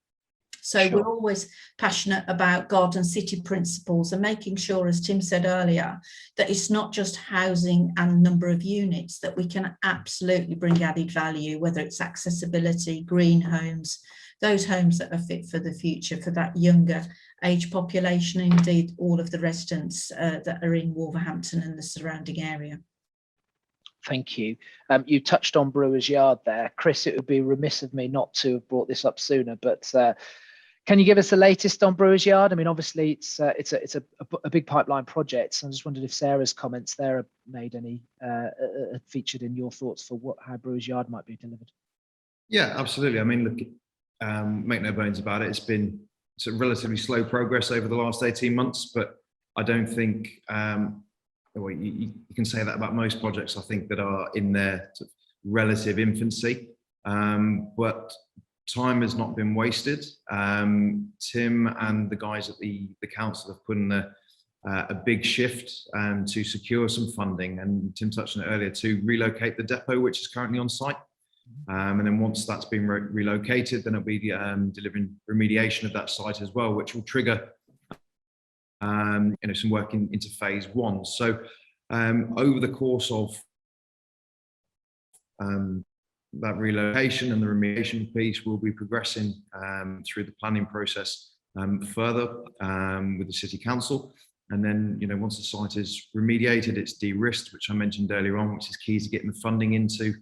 So Sure. we're always passionate about Garden City principles and making sure, as Tim said earlier, that it's not just housing and number of units, that we can absolutely bring added value, whether it's accessibility, green homes, those homes that are fit for the future, for that younger age population, indeed all of the residents that are in Wolverhampton and the surrounding area. Thank you. You touched on Brewers Yard there. Chris, it would be remiss of me not to have brought this up sooner, but can you give us the latest on Brewers Yard? I mean, obviously it's a big pipeline project. So I just wondered if Sarah's comments there have made any featured in your thoughts for how Brewers Yard might be delivered. Yeah, absolutely. I mean, look, make no bones about it. It's been a relatively slow progress over the last 18 months, but I don't think well, you can say that about most projects, I think, that are in their sort of relative infancy. But time has not been wasted. Tim and the guys at the council have put in a big shift to secure some funding, and Tim touched on it earlier, to relocate the depot, which is currently on site. And then once that's been relocated, then it'll be delivering remediation of that site as well, which will trigger you know, some work into phase one. So over the course of that relocation and the remediation piece, we'll be progressing through the planning process further with the City Council. And then, you know, once the site is remediated, it's de-risked, which I mentioned earlier on, which is key to getting the funding into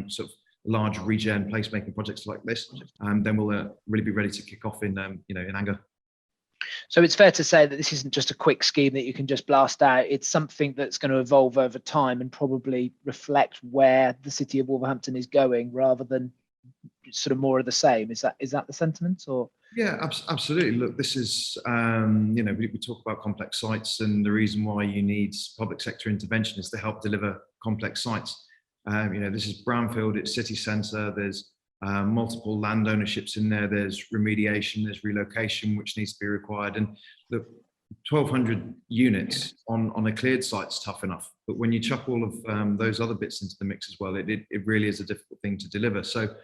sort of large regen placemaking projects like this. Then we'll really be ready to kick off in, you know, in anger. So it's fair to say that this isn't just a quick scheme that you can just blast out. It's something that's going to evolve over time and probably reflect where the city of Wolverhampton is going, rather than sort of more of the same. Is that the sentiment? Or yeah, absolutely. Look, this is you know, we talk about complex sites, and the reason why you need public sector intervention is to help deliver complex sites. You know, this is brownfield, it's city centre. There's multiple land ownerships in there. There's remediation, there's relocation, which needs to be required. And the 1,200 units on a cleared site's tough enough, but when you chuck all of those other bits into the mix as well, it really is a difficult thing to deliver. So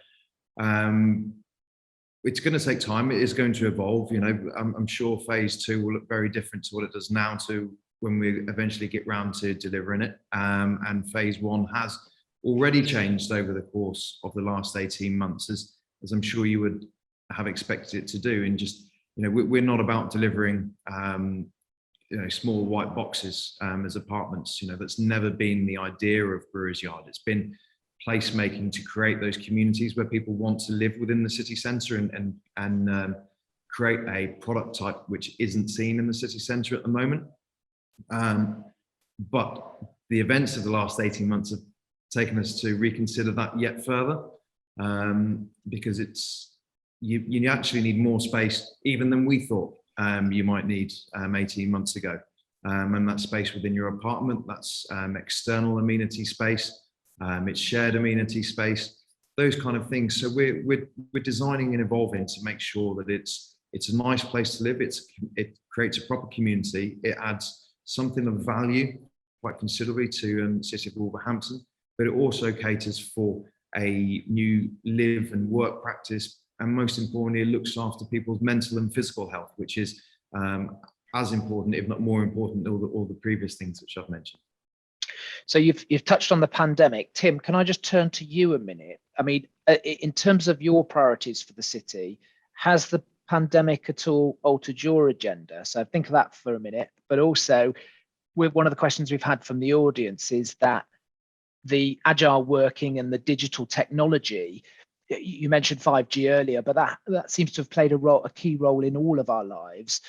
it's going to take time. It is going to evolve. You know, I'm sure phase two will look very different to what it does now to when we eventually get round to delivering it. And phase one has already changed over the course of the last 18 months, as I'm sure you would have expected it to do. And just, you know, we're not about delivering, you know, small white boxes as apartments. You know, that's never been the idea of Brewers Yard. It's been placemaking to create those communities where people want to live within the city centre and create a product type which isn't seen in the city centre at the moment. But the events of the last 18 months have taken us to reconsider that yet further, because it's you actually need more space even than we thought you might need 18 months ago. And that space within your apartment, that's external amenity space, it's shared amenity space, those kind of things. So we're designing and evolving to make sure that it's a nice place to live. It creates a proper community. It adds something of value quite considerably to the city of Wolverhampton, but it also caters for a new live and work practice. And most importantly, it looks after people's mental and physical health, which is as important, if not more important, than all the previous things which I've mentioned. so you've touched on the pandemic. Tim, can I just turn to you a minute? I mean, in terms of your priorities for the city, has the pandemic at all altered your agenda? So think of that for a minute, but also with one of the questions we've had from the audience is that the agile working and the digital technology, you mentioned 5G earlier, but that seems to have played a key role in all of our lives.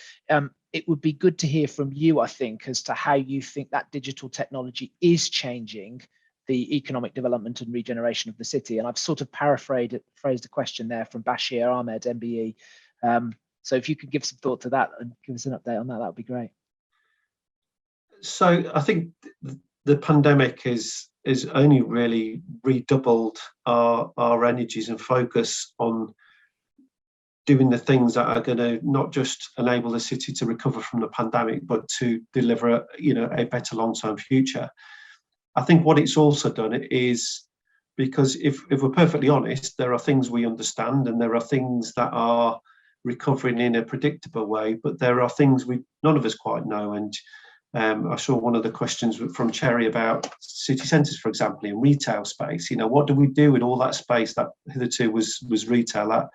It would be good to hear from you, I think, as to how you think that digital technology is changing the economic development and regeneration of the city. And I've sort of phrased a question there from Bashir Ahmed, MBE. So if you could give some thought to that and give us an update on that, that would be great. So I think the pandemic is only really redoubled our energies and focus on doing the things that are going to not just enable the city to recover from the pandemic, but to deliver a better long-term future. I think what it's also done is, because if we're perfectly honest, there are things we understand and there are things that are recovering in a predictable way, but there are things none of us quite know. And I saw one of the questions from Cherry about city centres, for example, in retail space. What do we do with all that space that hitherto was retail that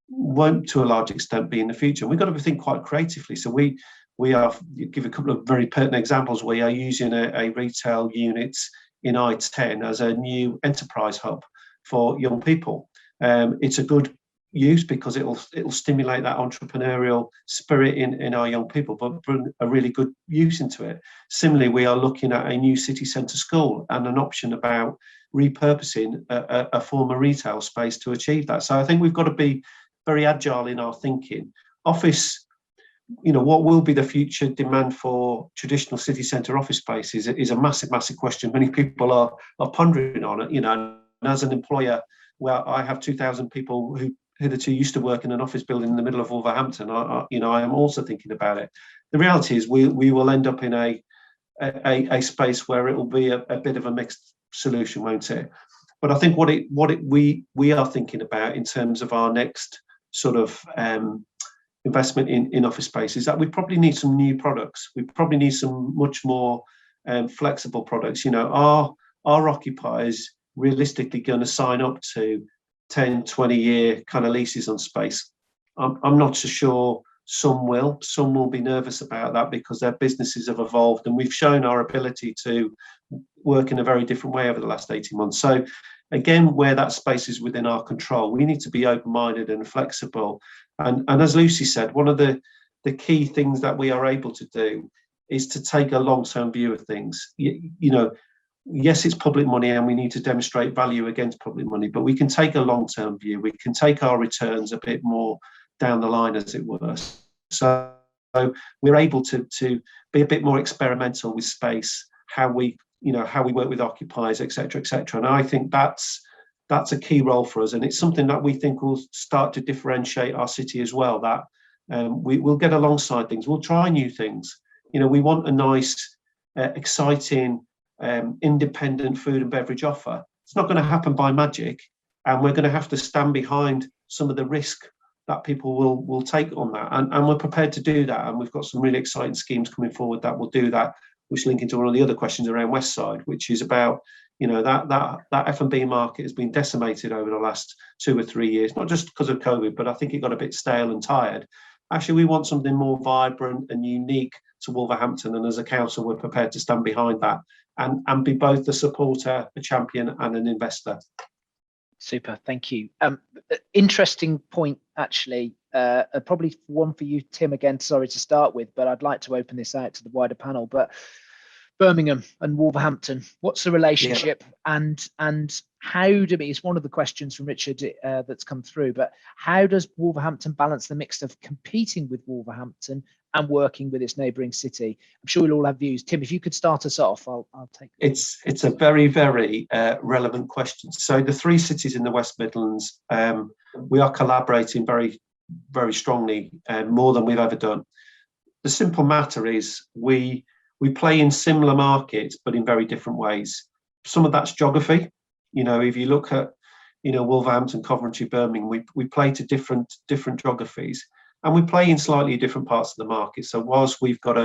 won't, to a large extent, be in the future? And we've got to think quite creatively. So we are, give a couple of very pertinent examples. We are using a retail unit in I-10 as a new enterprise hub for young people. It's a good use because it'll stimulate that entrepreneurial spirit in our young people, but bring a really good use into it. Similarly, we are looking at a new city centre school and an option about repurposing a former retail space to achieve that. So I think we've got to be very agile in our thinking. Office, what will be the future demand for traditional city centre office space is a massive question. Many people are pondering on it. And as an employer, well, I have 2,000 people who hitherto used to work in an office building in the middle of Wolverhampton. I am also thinking about it. The reality is we will end up in a space where it will be a bit of a mixed solution, won't it? But I think we are thinking about in terms of our next sort of investment in office space is that we probably need some new products. We probably need some much more flexible products. Are occupiers realistically going to sign up to 10, 20-year kind of leases on space? I'm not so sure. Some will be nervous about that because their businesses have evolved, and we've shown our ability to work in a very different way over the last 18 months. So again, where that space is within our control, we need to be open-minded and flexible. And as Lucy said, one of the key things that we are able to do is to take a long-term view of things. Yes, it's public money and we need to demonstrate value against public money, but we can take a long-term view. We can take our returns a bit more down the line, as it were. So we're able to be a bit more experimental with space, how we work with occupiers, etc., etc. And I think that's a key role for us, and it's something that we think will start to differentiate our city as well. That we will get alongside things. We'll try new things. We want a nice, exciting, independent food and beverage offer. It's not going to happen by magic, and we're going to have to stand behind some of the risk that people will take on that, and we're prepared to do that. And we've got some really exciting schemes coming forward that will do that, which link into one of the other questions around West Side, which is about that F&B market has been decimated over the last 2 or 3 years, not just because of COVID, but I think it got a bit stale and tired. Actually, we want something more vibrant and unique to Wolverhampton, and as a council, we're prepared to stand behind that and be both a supporter, a champion, and an investor. Super, thank you. Interesting point, actually. Probably one for you, Tim, again, sorry to start with, but I'd like to open this out to the wider panel. But Birmingham and Wolverhampton, what's the relationship? Yeah. And how do we, it's one of the questions from Richard that's come through, but how does Wolverhampton balance the mix of competing with Wolverhampton and working with its neighbouring city? I'm sure we'll all have views. Tim, if you could start us off, I'll take it. It's a very, very relevant question. So the 3 cities in the West Midlands, we are collaborating very, very strongly, more than we've ever done. The simple matter is we play in similar markets, but in very different ways. Some of that's geography. If you look at, Wolverhampton, Coventry, Birmingham, we play to different geographies, and we play in slightly different parts of the market. So whilst we've got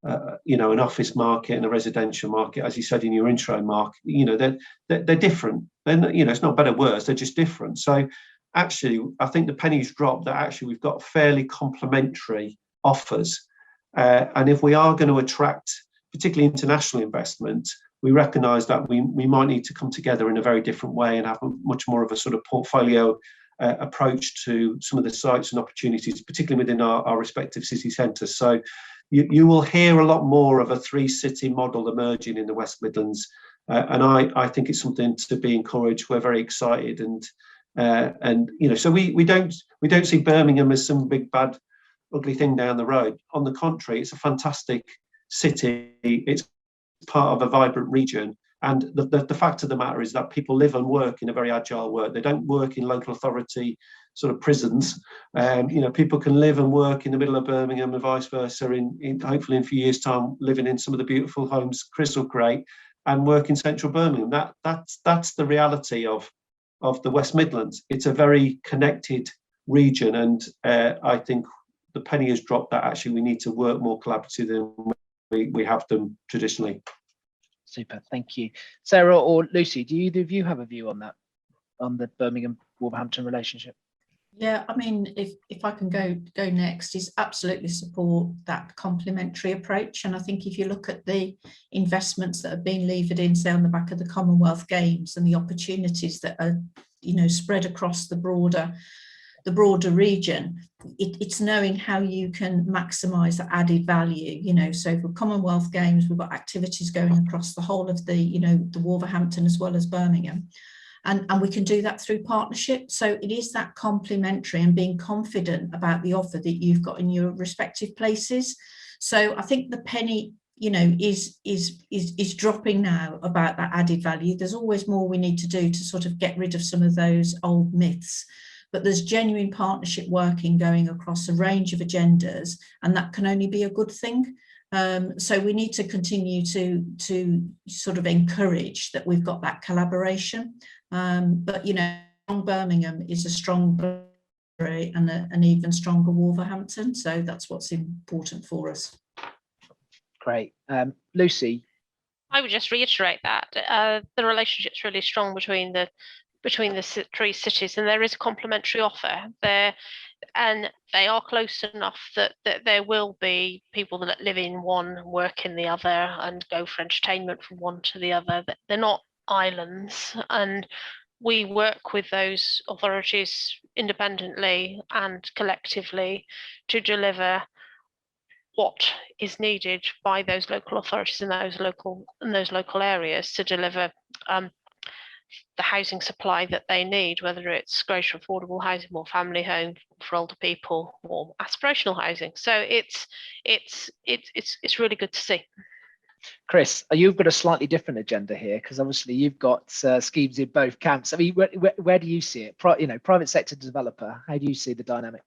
an office market and a residential market, as you said in your intro, Mark, they're different. It's not better, worse. They're just different. So actually, I think the pennies dropped that actually we've got fairly complementary offers. And if we are going to attract particularly international investment, we recognise that we might need to come together in a very different way and have much more of a sort of portfolio approach to some of the sites and opportunities, particularly within our respective city centres. So you will hear a lot more of a 3-city model emerging in the West Midlands, and I think it's something to be encouraged. We're very excited, and you know, so we don't see Birmingham as some big bad ugly thing down the road. On the contrary, it's a fantastic city. It's part of a vibrant region, and the fact of the matter is that people live and work in a very agile work. They don't work in local authority sort of prisons. You know, people can live and work in the middle of Birmingham and vice versa. In hopefully in a few years' time, living in some of the beautiful homes Chris will create, and work in central Birmingham. That's the reality of the West Midlands. It's a very connected region, and I think the penny has dropped that actually we need to work more collaboratively than we have done traditionally. Super, thank you. Sarah or Lucy, do either of you have a view on that, on the Birmingham-Wolverhampton relationship? Yeah, I mean, if I can go next, is absolutely support that complementary approach. And I think if you look at the investments that have been levered in, say, on the back of the Commonwealth Games, and the opportunities that are, you know, spread across the broader region, it's knowing how you can maximise the added value. You know, so for Commonwealth Games, we've got activities going across the whole of the, you know, the Wolverhampton as well as Birmingham. And we can do that through partnership. So it is that complementary and being confident about the offer that you've got in your respective places. So I think the penny, you know, is dropping now about that added value. There's always more we need to do to sort of get rid of some of those old myths. But there's genuine partnership working going across a range of agendas, and that can only be a good thing. So we need to continue to sort of encourage that we've got that collaboration. But, you know, Birmingham is a strong and an even stronger Wolverhampton. So that's what's important for us. Great. Lucy? I would just reiterate that the relationship's really strong between the 3 cities, and there is a complementary offer there, and they are close enough that there will be people that live in one, work in the other, and go for entertainment from one to the other. They're not islands, and we work with those authorities independently and collectively to deliver what is needed by those local authorities in those local areas to deliver the housing supply that they need, whether it's greater affordable housing, more family home for older people, or aspirational housing. So it's really good to see. Chris, you've got a slightly different agenda here, because obviously you've got schemes in both camps. I mean, where do you see it? You know, private sector developer, how do you see the dynamic?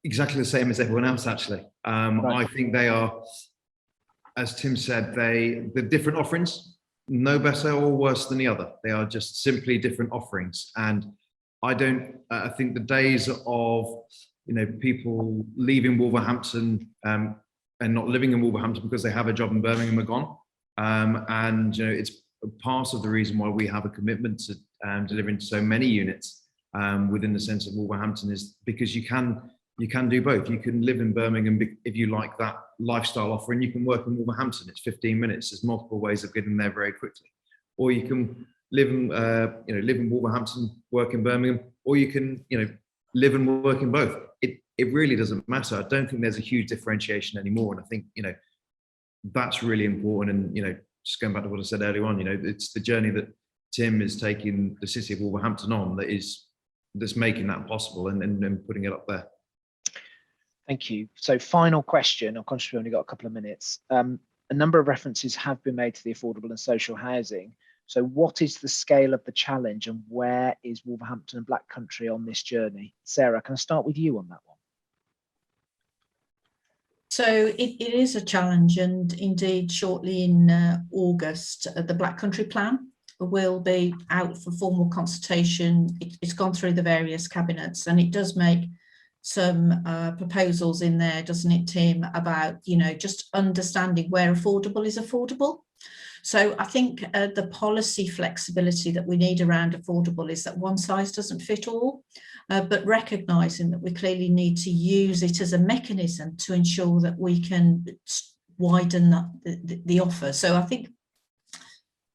Exactly the same as everyone else, actually. Right. I think they are, as Tim said, the different offerings, no better or worse than the other. They are just simply different offerings. And I think the days of, you know, people leaving Wolverhampton and not living in Wolverhampton because they have a job in Birmingham are gone. And, you know, it's part of the reason why we have a commitment to delivering so many units within the centre of Wolverhampton is because you can do both. You can live in Birmingham if you like that lifestyle offer, and you can work in Wolverhampton. It's 15 minutes. There's multiple ways of getting there very quickly. Or you can live in Wolverhampton, work in Birmingham, or you can, you know, live and work in both. It really doesn't matter. I don't think there's a huge differentiation anymore. And I think, you know, that's really important. And, you know, just going back to what I said earlier on, you know, it's the journey that Tim is taking the city of Wolverhampton on that's making that possible and putting it up there. Thank you. So final question, I'm conscious we've only got a couple of minutes. A number of references have been made to the affordable and social housing. So what is the scale of the challenge, and where is Wolverhampton and Black Country on this journey? Sarah, can I start with you on that one? So it is a challenge, and indeed shortly in August, the Black Country Plan will be out for formal consultation. It's gone through the various cabinets, and it does make some proposals in there, doesn't it, Tim, about, you know, just understanding where affordable is affordable. So I think the policy flexibility that we need around affordable is that one size doesn't fit all, but recognising that we clearly need to use it as a mechanism to ensure that we can widen the offer. So I think,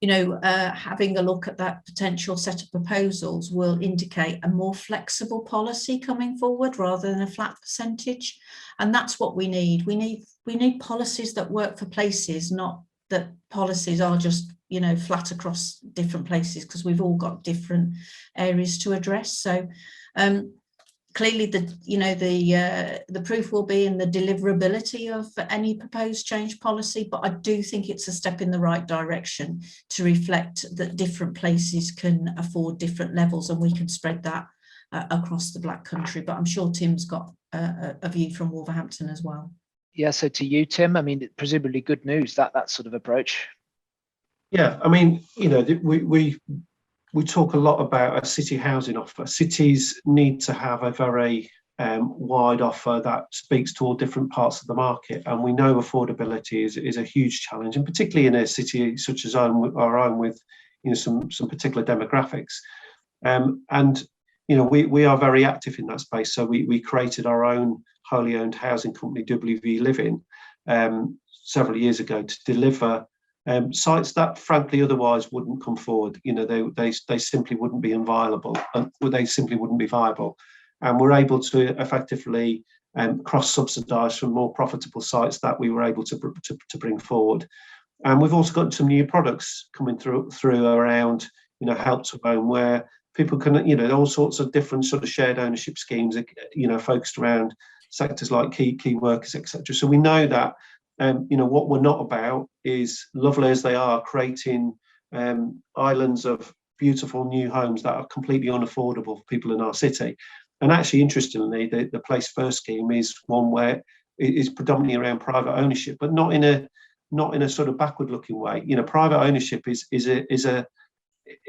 you know, having a look at that potential set of proposals will indicate a more flexible policy coming forward rather than a flat percentage. And that's what we need. We need policies that work for places, not that policies are just, you know, flat across different places, because we've all got different areas to address. So clearly the proof will be in the deliverability of any proposed change policy, but I do think it's a step in the right direction to reflect that different places can afford different levels, and we can spread that across the Black Country. But I'm sure Tim's got a view from Wolverhampton as well. Yeah, so to you, Tim, I mean, presumably good news, that sort of approach. Yeah, I mean, you know, we talk a lot about a city housing offer. Cities need to have a very wide offer that speaks to all different parts of the market, and we know affordability is a huge challenge, and particularly in a city such as our own with, you know, some particular demographics. And you know, we are very active in that space. So we created our own wholly owned housing company, WV Living, several years ago to deliver sites that frankly otherwise wouldn't come forward. You know, they simply wouldn't be viable, they simply wouldn't be viable. And we're able to effectively cross-subsidise from more profitable sites that we were able to bring forward. And we've also got some new products coming through around, you know, help to own, where people can, you know, all sorts of different sort of shared ownership schemes, you know, focused around sectors like key workers, etc. So we know that, you know, what we're not about is, lovely as they are, creating islands of beautiful new homes that are completely unaffordable for people in our city. And actually, interestingly, the Place First scheme is one where it is predominantly around private ownership, but not in a sort of backward-looking way. You know, private ownership is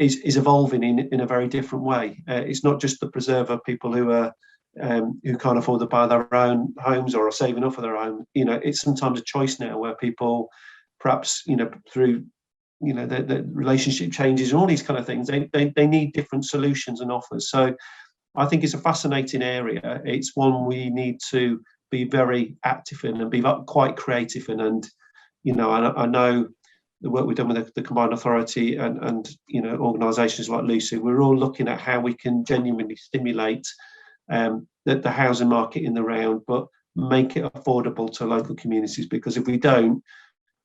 evolving in a very different way. It's not just the preserve of people who can't afford to buy their own homes or are saving up for their own. You know, it's sometimes a choice now where people, perhaps, you know, through, you know, the relationship changes and all these kind of things, they need different solutions and offers. So I think it's a fascinating area. It's one we need to be very active in and be quite creative in. And, you know, I know the work we've done with the Combined Authority and you know, organisations like Lucy, we're all looking at how we can genuinely stimulate the housing market in the round, but make it affordable to local communities, because if we don't,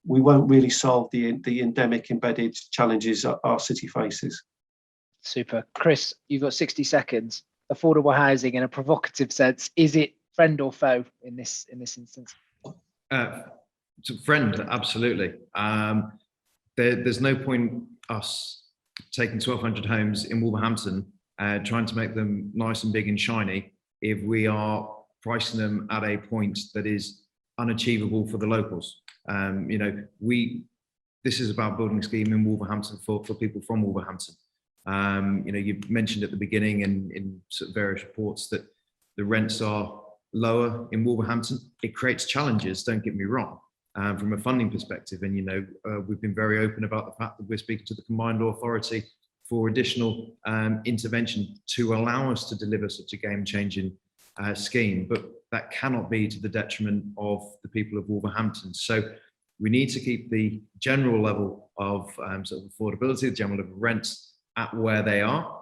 we won't really solve the endemic embedded challenges our city faces. Super. Chris, you've got 60 seconds. Affordable housing in a provocative sense, is it friend or foe in this instance? It's a friend, absolutely. There's no point us taking 1,200 homes in Wolverhampton, trying to make them nice and big and shiny, if we are pricing them at a point that is unachievable for the locals. You know, this is about building a scheme in Wolverhampton for people from Wolverhampton. You know, you mentioned at the beginning and in sort of various reports that the rents are lower in Wolverhampton. It creates challenges, don't get me wrong, from a funding perspective. And, you know, we've been very open about the fact that we're speaking to the Combined Authority for additional intervention to allow us to deliver such a game-changing scheme, but that cannot be to the detriment of the people of Wolverhampton. So we need to keep the general level of sort of affordability, the general level of rents at where they are,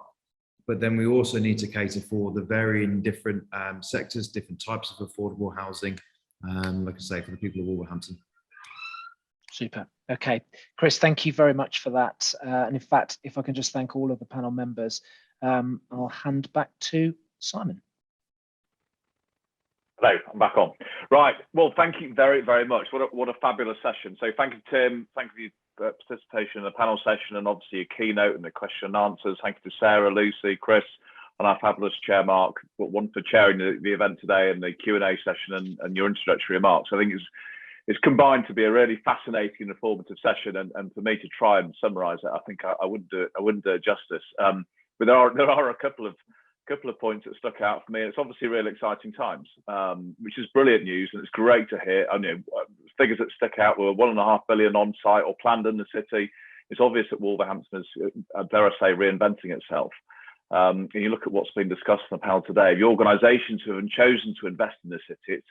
but then we also need to cater for the varying different sectors, different types of affordable housing, like I say, for the people of Wolverhampton. Super. Okay, Chris, thank you very much for that. And in fact, if I can just thank all of the panel members, I'll hand back to Simon. Hello, I'm back on. Right, well, thank you very, very much. What a fabulous session. So thank you, Tim. Thank you for your participation in the panel session, and obviously your keynote and the question and answers. Thank you to Sarah, Lucy, Chris, and our fabulous chair, Mark, one for chairing the event today and the Q&A session and your introductory remarks. I think it's combined to be a really fascinating and informative session, and for me to try and summarise it, I think I wouldn't do it justice. But there are a couple of points that stuck out for me. It's obviously really exciting times, which is brilliant news, and it's great to hear. I know figures that stick out were 1.5 billion on site or planned in the city. It's obvious that Wolverhampton is, dare I say, reinventing itself. And you look at what's been discussed in the panel today. The organisations who have chosen to invest in the city,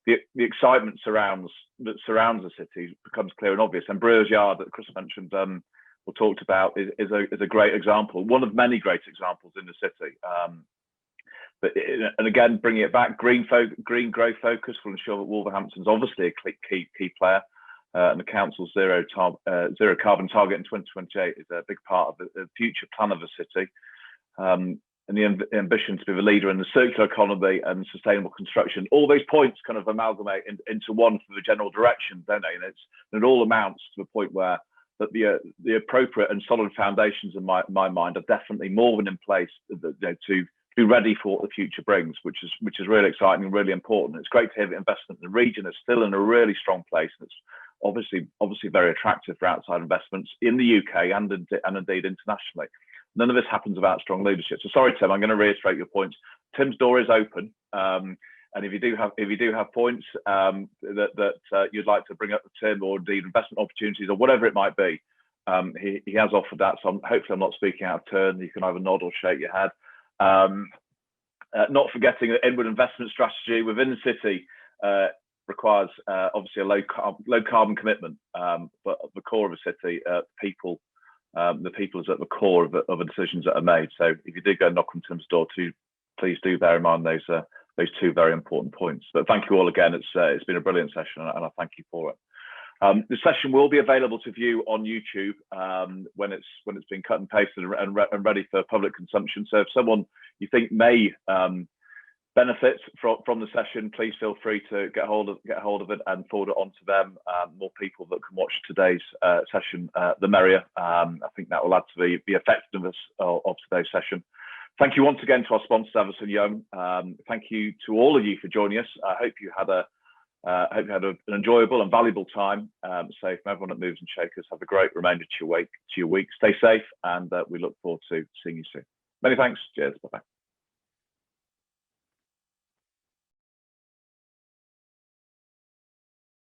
the excitement that surrounds the city becomes clear and obvious. And Brewer's Yard that Chris mentioned or talked about is a great example, one of many great examples in the city. And again, bringing it back, green growth focus will ensure that Wolverhampton's obviously a key player. And the council's zero carbon target in 2028 is a big part of the future plan of the city. And the ambition to be the leader in the circular economy and sustainable construction. All those points kind of amalgamate into one for the general direction, don't they? And it all amounts to the point where that the appropriate and solid foundations in my mind are definitely more than in place to be ready for what the future brings, which is really exciting and really important. It's great to hear that investment in the region is still in a really strong place. And it's obviously very attractive for outside investments in the UK and indeed internationally. None of this happens without strong leadership. So sorry, Tim, I'm going to reiterate your points. Tim's door is open, and if you do have points that you'd like to bring up to Tim, or indeed investment opportunities or whatever it might be, he has offered that. So hopefully I'm not speaking out of turn. You can either nod or shake your head. Not forgetting that inward investment strategy within the city requires obviously a low carbon commitment, but at the core of a city, the people is at the core of the decisions that are made. So if you did go knock on Tim's door, please do bear in mind those two very important points. But thank you all again. It's been a brilliant session, and I thank you for it. The session will be available to view on YouTube when it's been cut and pasted and ready for public consumption. So if someone you think may benefit from the session, please feel free to get hold of it and forward it on to them. More people that can watch today's session, the merrier. I think that will add to the effectiveness of today's session. Thank you once again to our sponsor, Everson Young. Thank you to all of you for joining us. I hope you had an enjoyable and valuable time. So from everyone at Movers and Shakers, have a great remainder to your week. Stay safe, and we look forward to seeing you soon. Many thanks. Cheers. Bye-bye.